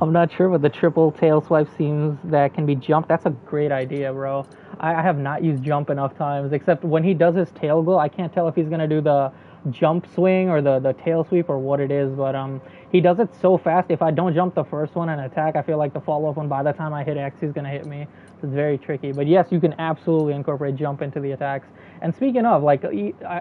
I'm not sure what the triple tail swipe seems that can be jumped. That's a great idea, bro. I have not used jump enough times, except when he does his tail go, I can't tell if he's gonna do the jump swing or the tail sweep or what it is, but he does it so fast. If I don't jump the first one and attack, I feel like the follow-up one, by the time I hit X, he's gonna hit me. It's very tricky. But yes, you can absolutely incorporate jump into the attacks. And speaking of, like,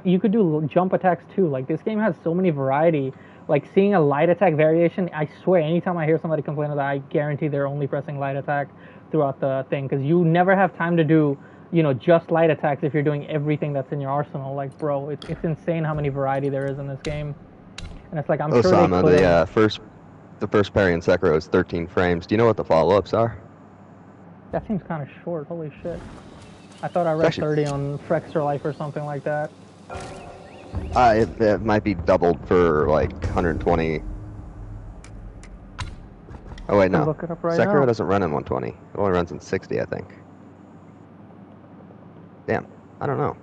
you could do jump attacks too. Like, this game has so many variety. Like, seeing a light attack variation, I swear, anytime I hear somebody complain of that, I guarantee they're only pressing light attack throughout the thing, because you never have time to do, you know, just light attacks if you're doing everything that's in your arsenal. Like, bro, it's insane how many variety there is in this game. And it's like, I'm sure they put the first parry in Sekiro is 13 frames. Do you know what the follow-ups are? That seems kind of short. Holy shit. I thought I read 30 on Frexter Life or something like that. It might be doubled for like 120. Oh wait, no. Look it up right Sekiro now. doesn't run in 120. It only runs in 60, I think. Damn. I don't know.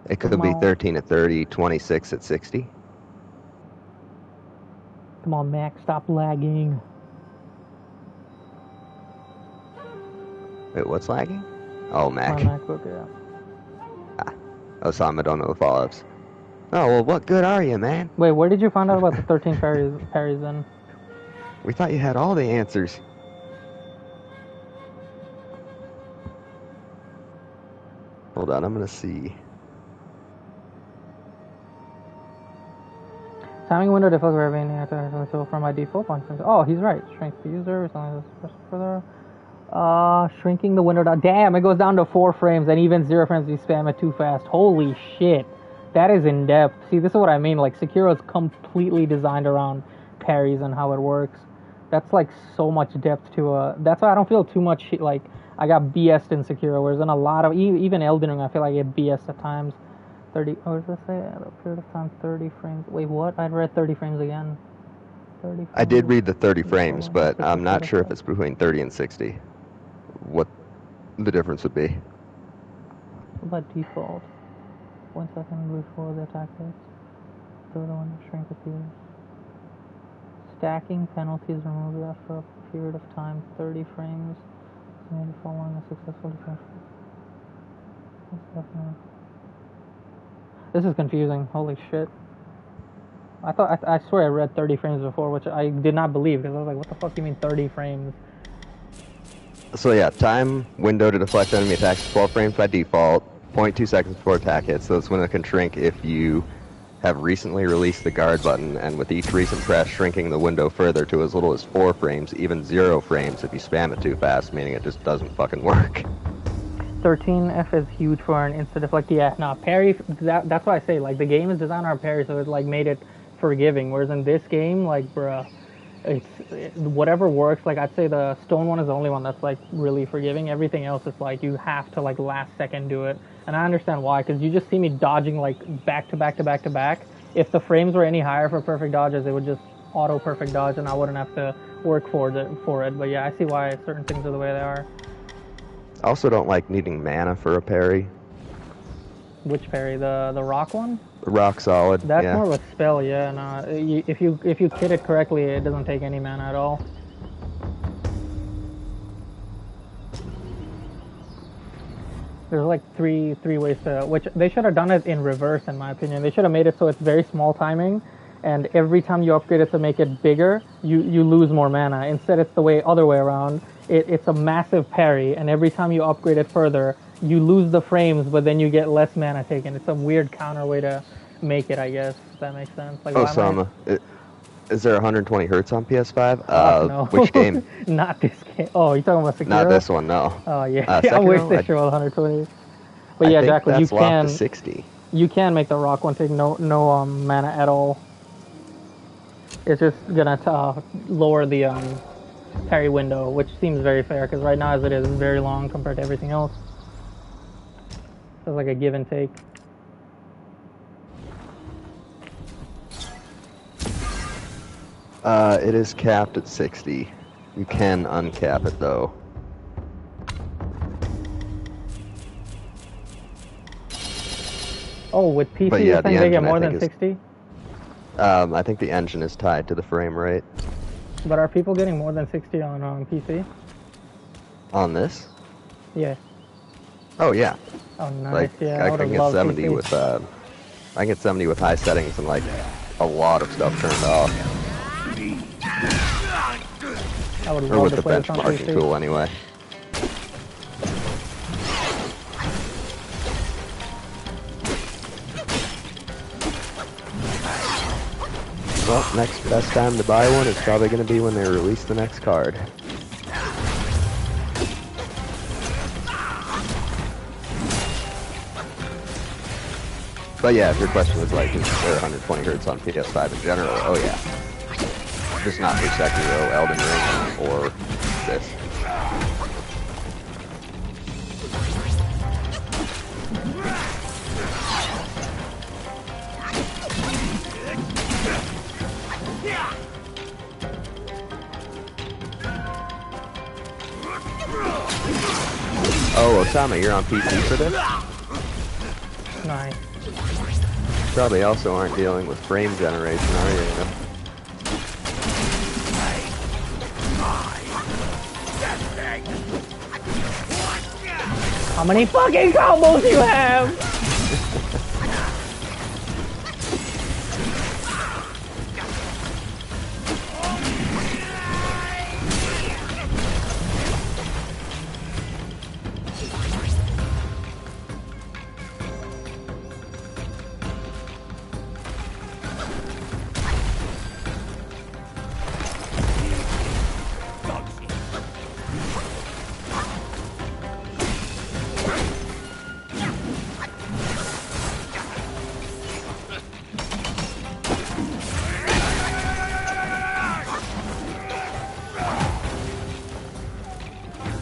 It could Come be on. 13 at 30, 26 at 60. Come on, Mac, stop lagging. Wait, what's lagging? Oh, Mac. My MacBook, yeah. Oh, Sam, I don't know the follow-ups. Oh, well, what good are you, man? Wait, where did you find out about the 13 parries then? We thought you had all the answers. Hold on, I'm gonna see. Timing window default for every attack, so from my default function. Oh, he's right. Shrink the user, something further. Shrinking the window down. Damn, it goes down to 4 frames, and even 0 frames if you spam it too fast. Holy shit. That is in depth. See, this is what I mean. Like, Sekiro is completely designed around parries and how it works. That's like so much depth to that's why I don't feel too much like I got BS'd in Sekiro, whereas in a lot of even Elden Ring I feel like I get BS'd at times. 30, what does it say? At a period of time, 30 frames. Wait, what? I read 30 frames again. 30 frames. I did read the 30 frames, but I'm not sure if it's between 30 and 60. What the difference would be. By default, 1 second before the attack hits. Third one, shrink appears. Stacking penalties removed after a period of time, 30 frames. Maybe following a successful defense. This is confusing. Holy shit. I swear I read 30 frames before, which I did not believe, because I was like, what the fuck do you mean 30 frames? So yeah, time window to deflect enemy attacks is 12 frames by default, 0.2 seconds before attack hits, so it's when it can shrink if you have recently released the guard button, and with each recent press shrinking the window further to as little as 4 frames, even 0 frames if you spam it too fast, meaning it just doesn't fucking work. 13F is huge for an instant deflect. Yeah, no, parry, that's why I say, like, the game is designed around parry, so it, like, made it forgiving, whereas in this game, like, bruh, whatever works. Like, I'd say the stone one is the only one that's, like, really forgiving. Everything else is, like, you have to, like, last second do it. And I understand why, because you just see me dodging, like, back to back to back to back. If the frames were any higher for perfect dodges, it would just auto perfect dodge, and I wouldn't have to work for it. But yeah, I see why certain things are the way they are. I also don't like needing mana for a parry. Which parry? The rock one? Rock solid. That's yeah. more of a spell, yeah. No, if you kit it correctly, it doesn't take any mana at all. There's like three ways to, which they should have done it in reverse, in my opinion. They should have made it so it's very small timing, and every time you upgrade it to make it bigger, you lose more mana. Instead, it's the other way around. It's a massive parry, and every time you upgrade it further, you lose the frames, but then you get less mana taken. It's a weird counter way to make it, I guess, if that makes sense. Like, oh, Sama, is there 120 hertz on PS5? No. Which game? Not this game. Oh, you're talking about Sekiro? Not this one, no. Oh, yeah. I wish they showed 120. But yeah, Jacqueline, you can... to 60. You can make the rock one take no mana at all. It's just gonna lower the parry window, which seems very fair, because right now as it is, it's very long compared to everything else. So it's like a give and take. It is capped at 60. You can uncap it though. Oh, with PC, yeah, you're saying they get more than 60? I think the engine is tied to the frame rate. But are people getting more than 60 on PC? On this? Yeah. Oh yeah. Oh nice. Like, yeah, I can get 70 PC. With I can get 70 with high settings and like a lot of stuff turned off. I would or with the benchmarking tool anyway. Well, next best time to buy one is probably going to be when they release the next card. But yeah, if your question was like, is there 120 hertz on PS5 in general? Oh yeah. Just not for Sekiro, Elden Ring, or this. Oh, Osama, you're on PC for this? Nice. Probably also aren't dealing with frame generation, are you? How many fucking combos do you have?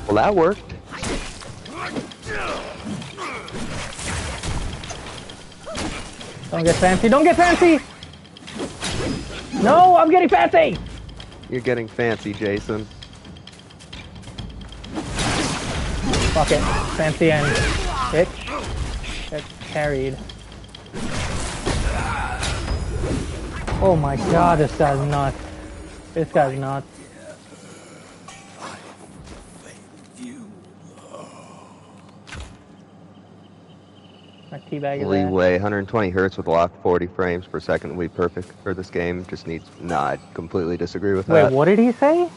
Well, that worked. Don't get fancy. Don't get fancy! No, I'm getting fancy! You're getting fancy, Jason. Fuck it. Fancy and bitch. Get carried. Oh my god, this guy's nuts. This guy's nuts. Leeway, 120 hertz with lock 40 frames per second will be perfect for this game. Just needs... Nah, I completely disagree with that. Wait, what did he say?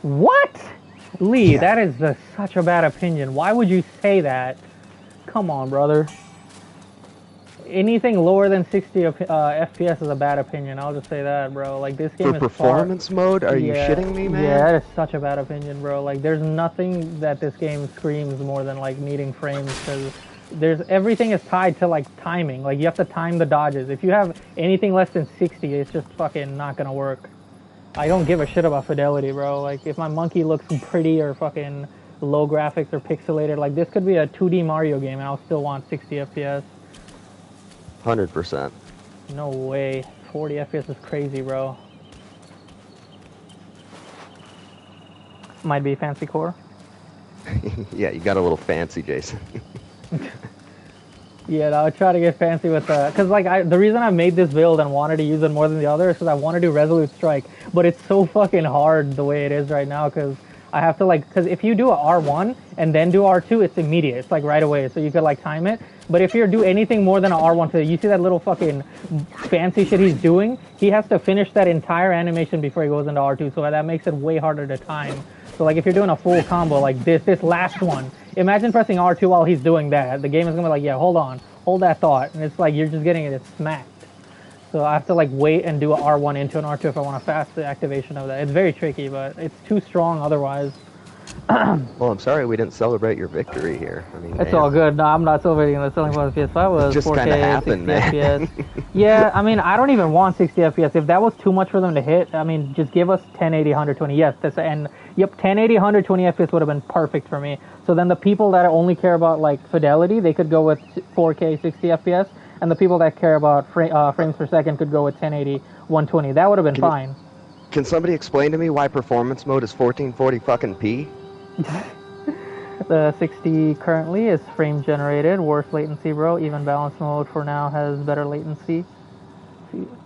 What? Lee, yeah. That is just such a bad opinion. Why would you say that? Come on, brother. Anything lower than 60 FPS is a bad opinion. I'll just say that, bro. Like, this game for performance mode? Are you shitting me, man? Yeah, that is such a bad opinion, bro. Like, there's nothing that this game screams more than, like, needing frames, because everything is tied to, like, timing. Like, you have to time the dodges. If you have anything less than 60, it's just fucking not gonna work. I don't give a shit about fidelity, bro. Like, if my monkey looks pretty or fucking low graphics or pixelated, like, this could be a 2D Mario game and I'll still want 60 FPS. 100%. No way. 40 FPS is crazy, bro. Might be fancy core. Yeah, you got a little fancy, Jason. Yeah, I would try to get fancy with the... Because, like, the reason I made this build and wanted to use it more than the other is because I want to do Resolute Strike. But it's so fucking hard the way it is right now, because I have to, like... Because if you do a R1 and then do R2, it's immediate. It's, like, right away. So you could, like, time it. But if you do anything more than an R1 to... You see that little fucking fancy shit he's doing? He has to finish that entire animation before he goes into R2. So that makes it way harder to time. So, like, if you're doing a full combo, like this last one... Imagine pressing R2 while he's doing that. The game is going to be like, yeah, hold on. Hold that thought. And it's like, you're just getting it smacked. So I have to, like, wait and do an R1 into an R2 if I want to fast the activation of that. It's very tricky, but it's too strong otherwise. Well, I'm sorry we didn't celebrate your victory here. I mean, it's all good. No, I'm not celebrating. The selling point of PS5 was just 4K, happened, 60 man. FPS. Yeah, I mean, I don't even want 60 FPS. If that was too much for them to hit, I mean, just give us 1080, 120. Yes, and yep, 1080, 120 FPS would have been perfect for me. So then the people that only care about, like, fidelity, they could go with 4K, 60 FPS. And the people that care about frames per second could go with 1080, 120. That would have been fine. Can somebody explain to me why performance mode is 1440 fucking p? The 60 currently is frame generated, worse latency, bro. Even balance mode for now has better latency.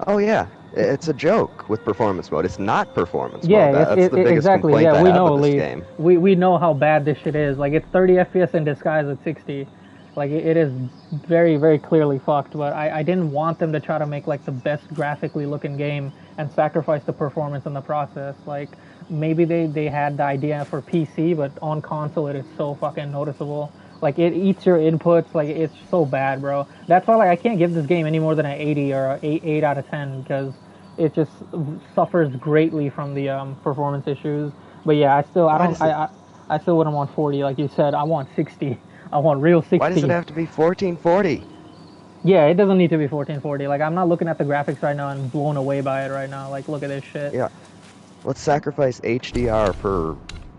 Oh yeah, it's a joke with performance mode. It's not performance mode. That's the biggest exactly. complaint Yeah, we know, with this Lee. game. We know how bad this shit is. Like, it's 30 FPS in disguise at 60. Like, it is very, very clearly fucked. But I didn't want them to try to make, like, the best graphically looking game and sacrifice the performance in the process. Like, maybe they had the idea for PC, but on console it is so fucking noticeable. Like, it eats your inputs. Like, it's so bad, bro. That's why, like, I can't give this game any more than an 80 or an 8 out of 10, because it just suffers greatly from the performance issues. But yeah, I still wouldn't want 40, like you said. I want 60. I want real 60. Why does it have to be 1440? Yeah, it doesn't need to be 1440. Like, I'm not looking at the graphics right now and blown away by it right now. Like, look at this shit. Yeah. Let's sacrifice HDR for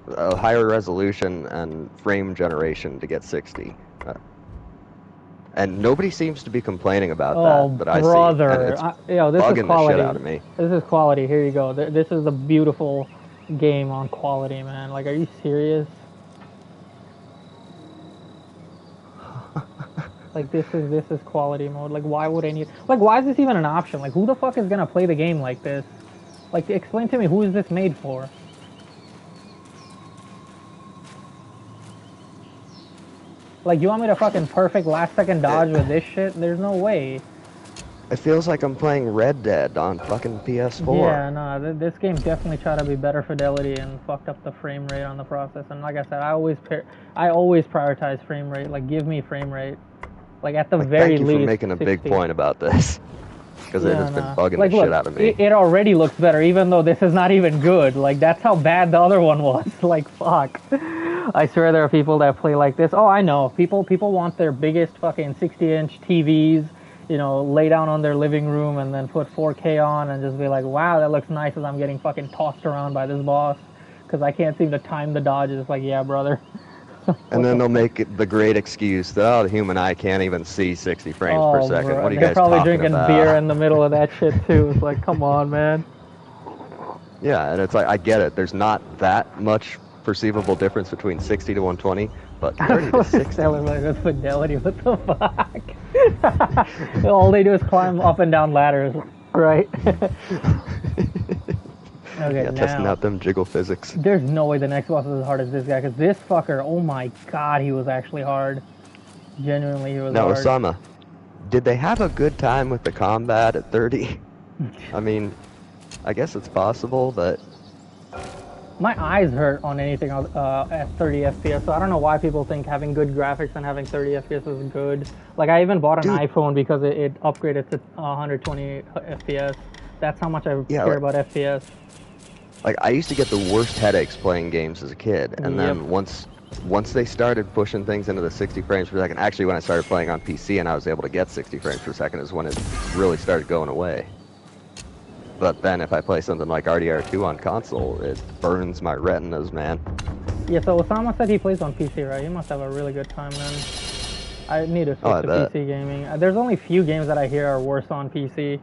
a higher resolution and frame generation to get 60. And nobody seems to be complaining about that. But brother. I see. This is quality. The shit out of me. This is quality. Here you go. This is a beautiful game on quality, man. Like, are you serious? Like this is quality mode. Like why would any why is this even an option? Like who the fuck is gonna play the game like this? Like explain to me, who is this made for? Like you want me to fucking perfect last second dodge with this shit? There's no way. It feels like I'm playing Red Dead on fucking PS4. Yeah, no, this game definitely tried to be better fidelity and fucked up the frame rate on the process. And like I said, I always prioritize frame rate. Like give me frame rate. Like at the very least. Thank you for making a 60. big point about this, because it has been bugging the shit out of me. It already looks better, even though this is not even good. Like that's how bad the other one was. Like fuck. I swear there are people that play like this. Oh, I know. People want their biggest fucking 60-inch TVs. You know, lay down on their living room and then put 4K on and just be like, wow, that looks nice as I'm getting fucking tossed around by this boss because I can't seem to time the dodges. It's like, yeah, brother. And then they'll make it the great excuse that, oh, the human eye can't even see 60 frames per second. Bro. What are you They're guys talking about? probably drinking beer in the middle of that shit, too. It's like, come on, man. Yeah, and it's like, I get it. There's not that much perceivable difference between 60 to 120, but 30 to 60. With fidelity, what the fuck? All they do is climb up and down ladders, right? Okay, yeah, testing out them jiggle physics. There's no way the next boss is as hard as this guy, because this fucker, oh my god, he was actually hard. Genuinely, he was hard. Now, Osama, did they have a good time with the combat at 30? I mean, I guess it's possible, but... My eyes hurt on anything at 30 FPS, so I don't know why people think having good graphics and having 30 FPS is good. Like, I even bought an iPhone because it upgraded to 120 FPS. That's how much I care about FPS. Like, I used to get the worst headaches playing games as a kid, and then once they started pushing things into the 60 frames per second, actually when I started playing on PC and I was able to get 60 frames per second is when it really started going away. But then if I play something like RDR2 on console, it burns my retinas, man. Yeah, so Osama said he plays on PC, right? He must have a really good time then. I need to switch to PC gaming. There's only few games that I hear are worse on PC.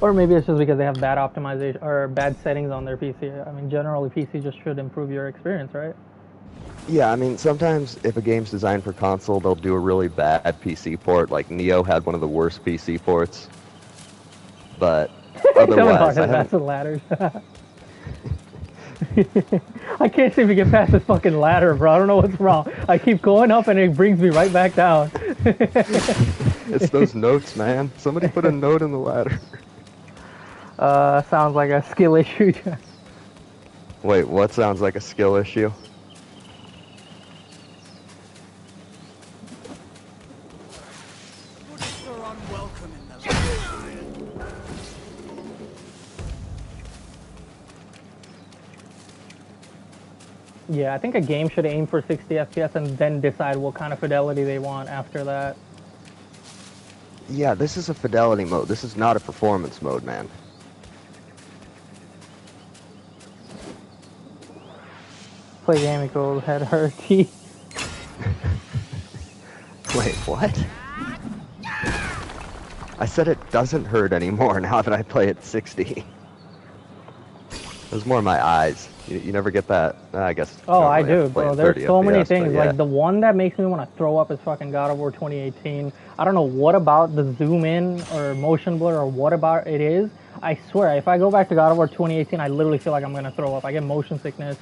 Or maybe it's just because they have bad optimization or bad settings on their PC. I mean, generally PC just should improve your experience, right? Yeah, I mean, sometimes if a game's designed for console, they'll do a really bad PC port. Like Neo had one of the worst PC ports. But otherwise, that's the ladders. I can't seem to get past this fucking ladder, bro. I don't know what's wrong. I keep going up and it brings me right back down. It's those notes, man. Somebody put a note in the ladder. Sounds like a skill issue. Wait, what sounds like a skill issue? Yeah, I think a game should aim for 60 FPS and then decide what kind of fidelity they want after that. Yeah, this is a fidelity mode. This is not a performance mode, man. Play game equals head hurt T. Wait, what? I said it doesn't hurt anymore now that I play at 60. It was more my eyes. You never get that, I guess. Oh, I do, bro. There's so many things. Yeah. Like, the one that makes me want to throw up is fucking God of War 2018. I don't know what about the zoom in or motion blur or what about it is. I swear, if I go back to God of War 2018, I literally feel like I'm going to throw up. I get motion sickness.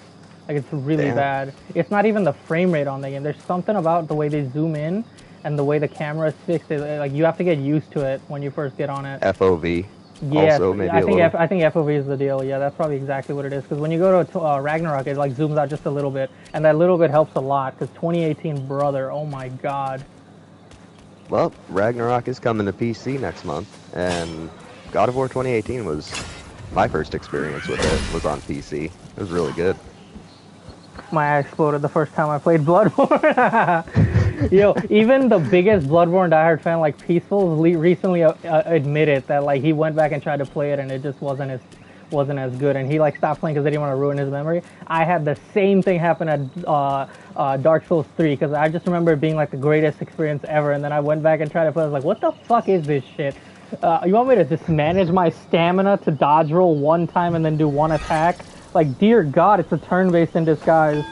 Like, it's really bad. It's not even the frame rate on the game. There's something about the way they zoom in and the way the camera is fixed. Like, you have to get used to it when you first get on it. FOV. Yeah, also, maybe I think FOV is the deal. Yeah, that's probably exactly what it is. Because when you go to Ragnarok, it like zooms out just a little bit, and that little bit helps a lot. Because 2018, brother, oh my god. Well, Ragnarok is coming to PC next month, and God of War 2018 was my first experience with it. Was on PC. It was really good. My eye exploded the first time I played Bloodborne. Yo, even the biggest Bloodborne diehard fan, like Peaceful, recently admitted that like he went back and tried to play it and it just wasn't as good, and he like stopped playing because they didn't want to ruin his memory. I had the same thing happen at Dark Souls 3 because I just remember it being like the greatest experience ever, and then I went back and tried to play. I was like, what the fuck is this shit? You want me to just manage my stamina to dodge roll one time and then do one attack? Like, dear God, it's a turn-based in disguise.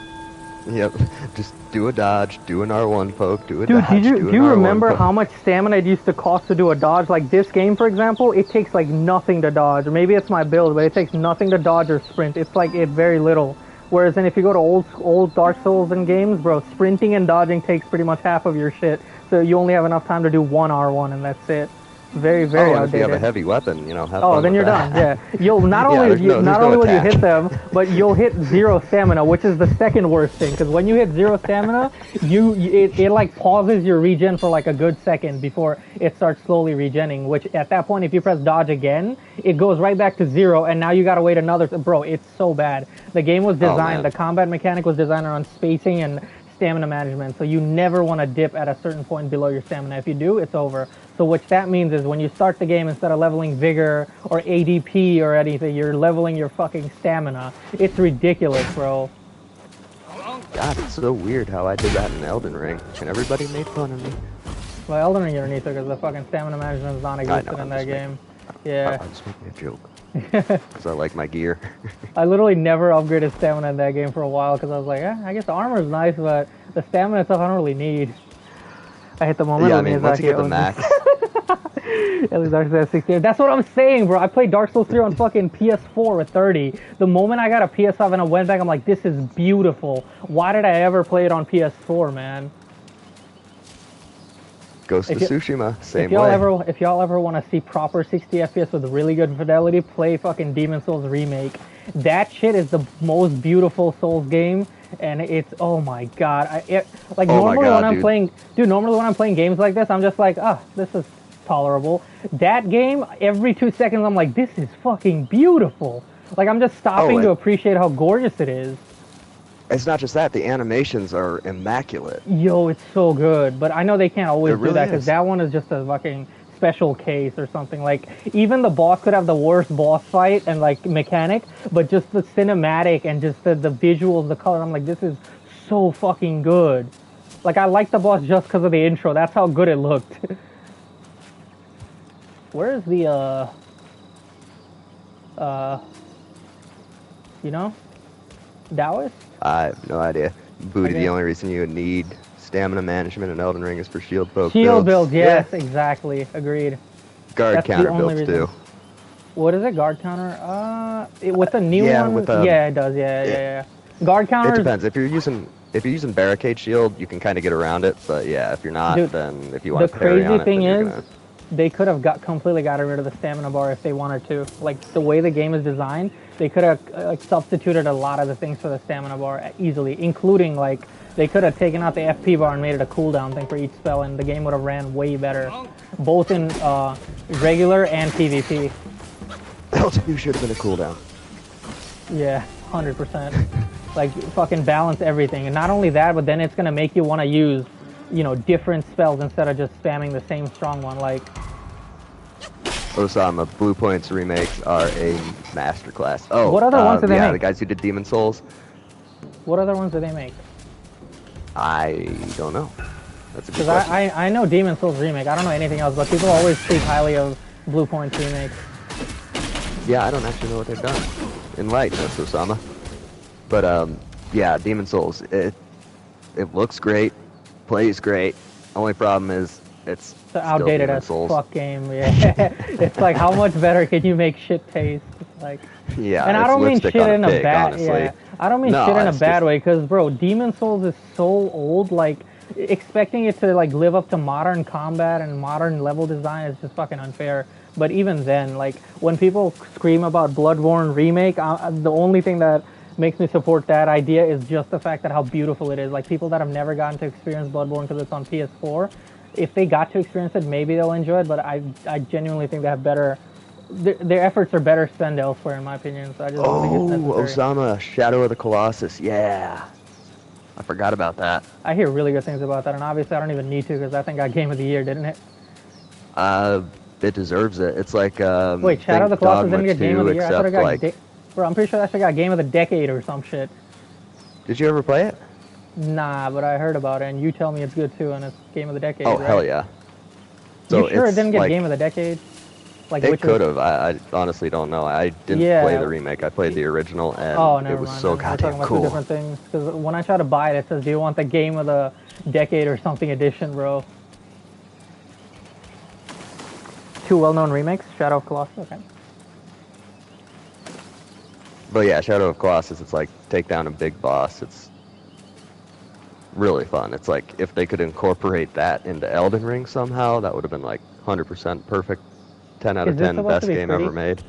Yep. Just do a dodge, do an R1 poke, do a Dude, dodge, do you remember how much stamina it used to cost to do a dodge? Like this game, for example, it takes like nothing to dodge. Or maybe it's my build, but it takes nothing to dodge or sprint. It's like very little. Whereas then if you go to old Dark Souls and games, bro, sprinting and dodging takes pretty much half of your shit. So you only have enough time to do one R1 and that's it. Very, very and outdated. if you have a heavy weapon, you know, have Oh, fun then with you're that. done. Yeah, you'll not only not only will you hit them, but you'll hit 0 stamina, which is the second worst thing. Because when you hit 0 stamina, it like pauses your regen for like a good second before it starts slowly regenning. Which at that point, if you press dodge again, it goes right back to 0, and now you gotta wait another. Bro, it's so bad. The game was designed. The combat mechanic was designed around spacing and stamina management, so you never want to dip at a certain point below your stamina. If you do, it's over. So what that means is when you start the game, instead of leveling vigor or ADP or anything, you're leveling your fucking stamina. It's ridiculous, bro. God, it's so weird how I did that in Elden Ring, and everybody made fun of me. Well, Elden Ring you're neither, because the fucking stamina management is non-existent in that game. Yeah. I'm just making a joke. Because I like my gear. I literally never upgraded stamina in that game for a while, because I was like, I guess the armor is nice, but the stamina itself I don't really need. I hit the moment. Yeah, I mean, once you get the max. At least Dark Souls 60. That's what I'm saying, bro. I played Dark Souls 3 on fucking PS4 with 30. The moment I got a PS5 and I went back, I'm like, this is beautiful. Why did I ever play it on PS4, man? Ghost of Tsushima, same if y'all way. If y'all ever want to see proper 60 FPS with really good fidelity, play fucking Demon Souls Remake. That shit is the most beautiful Souls game. And it's, oh my god, normally when I'm playing games like this, I'm just like, this is tolerable. That game, every 2 seconds, I'm like, this is fucking beautiful. Like, I'm just stopping to appreciate how gorgeous it is. It's not just that, the animations are immaculate. Yo, it's so good, but I know they can't always do that, because is. that one is just a fucking special case or something. Like, even the boss could have the worst boss fight and like mechanic, but just the cinematic and just the visuals, the color, I'm like, this is so fucking good. Like, I like the boss just because of the intro. That's how good it looked. Where is the you know, Taoist? I have no idea. Booty, the only reason you would need stamina management in Elden Ring is for shield poke Shield builds, yes, exactly. Agreed. Guard counter builds too. What is it? Guard counter? With the new one? Yeah, it does. Yeah. Guard counter. It depends. If you're using barricade shield, you can kind of get around it. But yeah, if you're not, then if you want to parry on it, the crazy thing is, they could have completely gotten rid of the stamina bar if they wanted to. Like, the way the game is designed, they could have substituted a lot of the things for the stamina bar easily, including like they could have taken out the FP bar and made it a cooldown thing for each spell, and the game would have ran way better, both in regular and PvP. LTU should have been a cooldown. Yeah, 100%. Like, fucking balance everything, and not only that, but then it's gonna make you want to use, you know, different spells instead of just spamming the same strong one. Like, Osama, Blue Point's remakes are a masterclass. Oh, what other ones did they make? Yeah, the guys who did Demon Souls. What other ones did they make? I don't know. That's a good question. Because I know Demon Souls remake. I don't know anything else, but people always speak highly of Blue Point's remake. Yeah, I don't actually know what they've done. Enlighten us, Osama. But yeah, Demon Souls. It looks great, plays great. Only problem is it's outdated as fuck game. Yeah, it's like, how much better can you make shit taste? It's like, yeah, and I don't mean shit in a bad. Honestly. Yeah, I don't mean shit in a bad way, because bro, Demon Souls is so old. Like, expecting it to like live up to modern combat and modern level design is just fucking unfair. But even then, like, when people scream about Bloodborne remake, the only thing that makes me support that idea is just the fact that how beautiful it is. Like, people that have never gotten to experience Bloodborne because it's on PS4, if they got to experience it, maybe they'll enjoy it. But I genuinely think they have better. Their efforts are better spent elsewhere, in my opinion. So I just don't think it's necessary. Osama, Shadow of the Colossus, yeah. I forgot about that. I hear really good things about that, and obviously I don't even need to, because that thing got Game of the Year, didn't it? It deserves it. It's like wait, Shadow of the Colossus didn't get Game of the Year? I thought it got like, bro, I'm pretty sure that shit got Game of the Decade or some shit. Did you ever play it? Nah, but I heard about it, and you tell me it's good too, and it's Game of the Decade. Oh, right? hell yeah. So you sure it didn't get Game of the Decade? Like, It which could is, have. I honestly don't know. I didn't play yeah. the remake. I played the original, Oh, and it never was mind. so Then we're talking goddamn about two cool. different things. Because when I try to buy it, it says, "Do you want the game of the decade or something edition, bro?" Two well-known remakes, Shadow of Colossus. Okay. But yeah, Shadow of Colossus, it's like take down a big boss. It's really fun. It's like if they could incorporate that into Elden Ring somehow, that would have been like 100% perfect. 10 out Is of this 10, supposed to best be game pretty? ever made.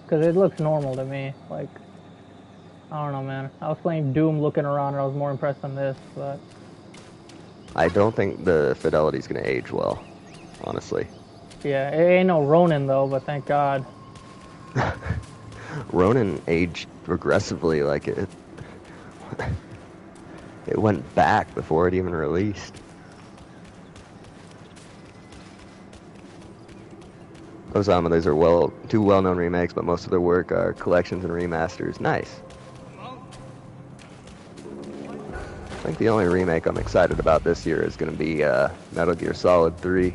Because it looks normal to me. Like, I don't know, man. I was playing Doom, looking around, and I was more impressed than this. But I don't think the fidelity's gonna age well, honestly. yeah, it ain't no Ronin though. But thank God. Ronin aged regressively, like it went back before it even released. Osama, these are two well-known remakes, but most of their work are collections and remasters. Nice. I think the only remake I'm excited about this year is going to be Metal Gear Solid 3.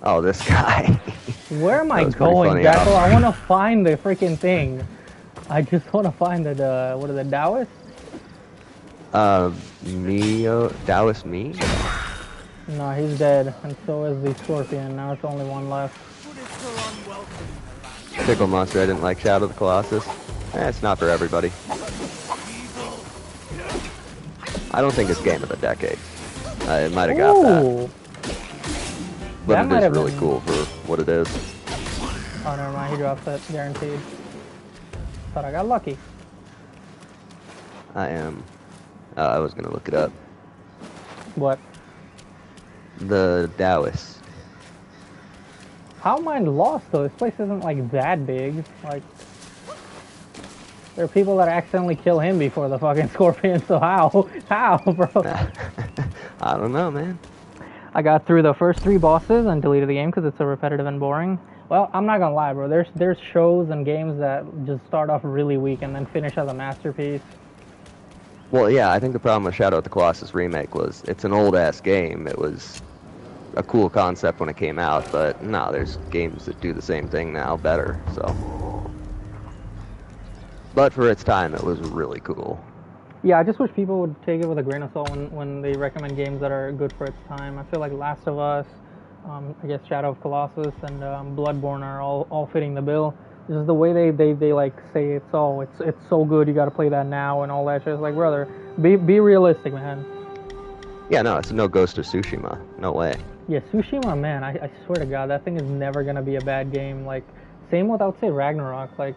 Oh, this guy. Where am I That was pretty going, funny. Jackal? I want to find the freaking thing. I just want to find the what are the Taoists? Dallas Me? No, he's dead, and so is the Scorpion. Now it's only one left. Pickle Monster, I didn't like Shadow of the Colossus. It's not for everybody. I don't think it's game of the decade. It might have got that. But That it might is have really been... cool for what it is. Oh, never mind. He drops it, guaranteed. Thought I got lucky. I am. I was gonna look it up. What? The Taoist. How am I lost though? This place isn't like that big. Like, there are people that accidentally kill him before the fucking Scorpion. So how? How, bro? I don't know, man. I got through the first 3 bosses and deleted the game because it's so repetitive and boring. Well, I'm not gonna lie, bro. There's shows and games that just start off really weak and then finish as a masterpiece. Well, yeah, I think the problem with Shadow of the Colossus remake was it's an old-ass game. It was a cool concept when it came out, but no, there's games that do the same thing now better, so. But for its time, it was really cool. Yeah, I just wish people would take it with a grain of salt when they recommend games that are good for its time. I feel like Last of Us, I guess Shadow of Colossus, and Bloodborne are all fitting the bill. This is the way they like say it's so good, you got to play that now and all that shit. It's like, brother, be realistic, man. Yeah, no, it's no Ghost of Tsushima. No way. Yeah, Tsushima, man, I swear to God, that thing is never gonna be a bad game. Like, same with, I would say, Ragnarok. Like,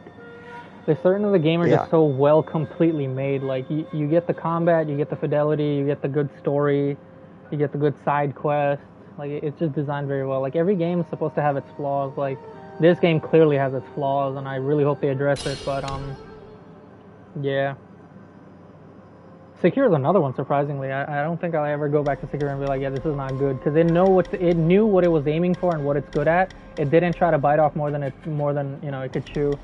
there's certain of the game are just so well completely made. Like, you get the combat, you get the fidelity, you get the good story, you get the good side quest. Like, it's just designed very well. Like, every game is supposed to have its flaws. Like, this game clearly has its flaws, and I really hope they address it. But yeah. Sekiro is another one, surprisingly. I don't think I'll ever go back to Sekiro and be like, yeah, this is not good, because it knew what it was aiming for and what it's good at. It didn't try to bite off more than it could chew.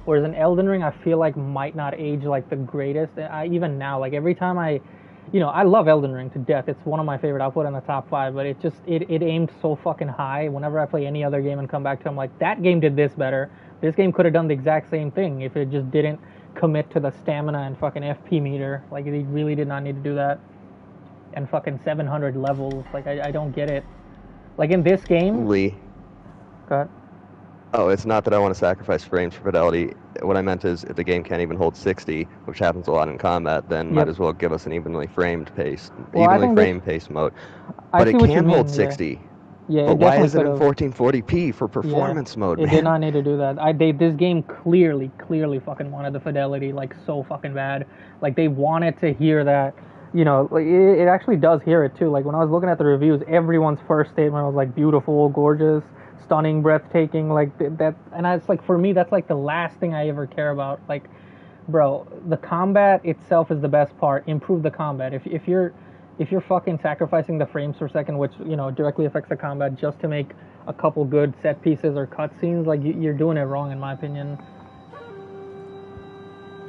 Whereas in Elden Ring, I feel like might not age like the greatest. Even now, like every time I love Elden Ring to death. It's one of my favorite. I'll put it in the top 5. But it aimed so fucking high. Whenever I play any other game and come back to it, I'm like, that game did this better. This game could have done the exact same thing if it just didn't commit to the stamina and fucking FP meter. Like, they really did not need to do that. And fucking 700 levels. Like, I don't get it. Like, in this game... Lee. Go ahead. Oh, it's not that I want to sacrifice frames for fidelity. What I meant is if the game can't even hold 60, which happens a lot in combat, then might as well give us an evenly framed pace, evenly framed pace mode. But it can hold 60. Yeah, but why is it in 1440p for performance mode, man? It did not need to do that. This game clearly fucking wanted the fidelity, like, so fucking bad. Like, they wanted to hear that, like, it actually does hear it, too. Like, when I was looking at the reviews, everyone's first statement was, like, beautiful, gorgeous, stunning, breathtaking, like, that, and it's like, for me, that's, like, the last thing I ever care about. Like, bro, the combat itself is the best part. Improve the combat. If you're fucking sacrificing the frames per second, which, directly affects the combat, just to make a couple good set pieces or cutscenes, like, you're doing it wrong, in my opinion.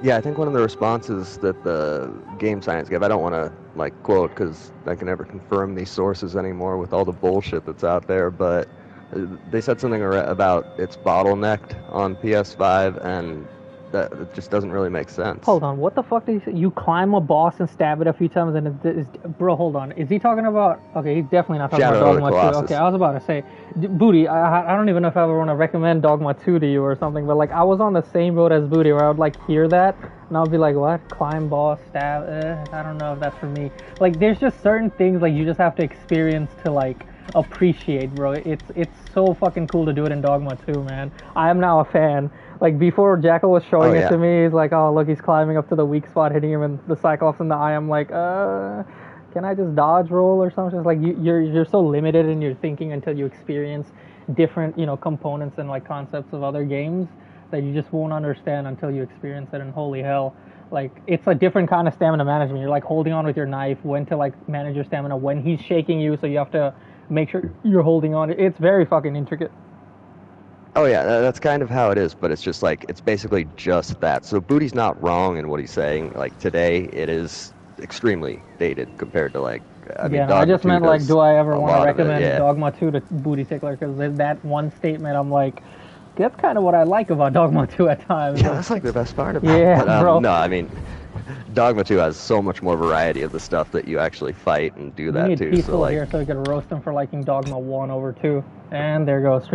Yeah, I think one of the responses that the game science gave, I don't want to, like quote because I can never confirm these sources anymore with all the bullshit that's out there, but they said something about it's bottlenecked on PS5, and that it just doesn't really make sense. Hold on, what the fuck did you say? You climb a boss and stab it a few times, and bro, hold on. Is he talking about? Okay, he's definitely not talking Shadow about Dogma 2. Okay, I was about to say, Booty. I don't even know if I ever want to recommend Dogma 2 to you or something, but like I was on the same boat as Booty, where I would like hear that, and I would be like, what? Climb boss, stab? I don't know if that's for me. Like, there's just certain things like you just have to experience to like appreciate, bro. It's so fucking cool to do it in Dogma 2, man. I am now a fan. Like, before Jackal was showing it to me, he's like, oh, look, he's climbing up to the weak spot, hitting him in the Cyclops in the eye. I'm like, can I just dodge roll or something? It's like, you're so limited in your thinking until you experience different, you know, components and, like, concepts of other games that you just won't understand until you experience it, and holy hell. Like, it's a different kind of stamina management. You're, like, holding on with your knife, when to, like, manage your stamina, when he's shaking you, so you have to make sure you're holding on. It's very fucking intricate. Oh yeah, that's kind of how it is, but it's just like, it's basically just that. So Booty's not wrong in what he's saying. Like, today, it is extremely dated compared to, like, I mean, I just meant, like, do I ever want to recommend yeah. Dogma 2 to Booty Tickler? Because that one statement, I'm like, that's kind of what I like about Dogma 2 at times. Yeah, that's like the best part about it. Yeah, but, bro. No, I mean, Dogma 2 has so much more variety of the stuff that you actually fight and do that too. We need Peaceful so, like, here so we could roast him for liking Dogma 1 over 2. And there goes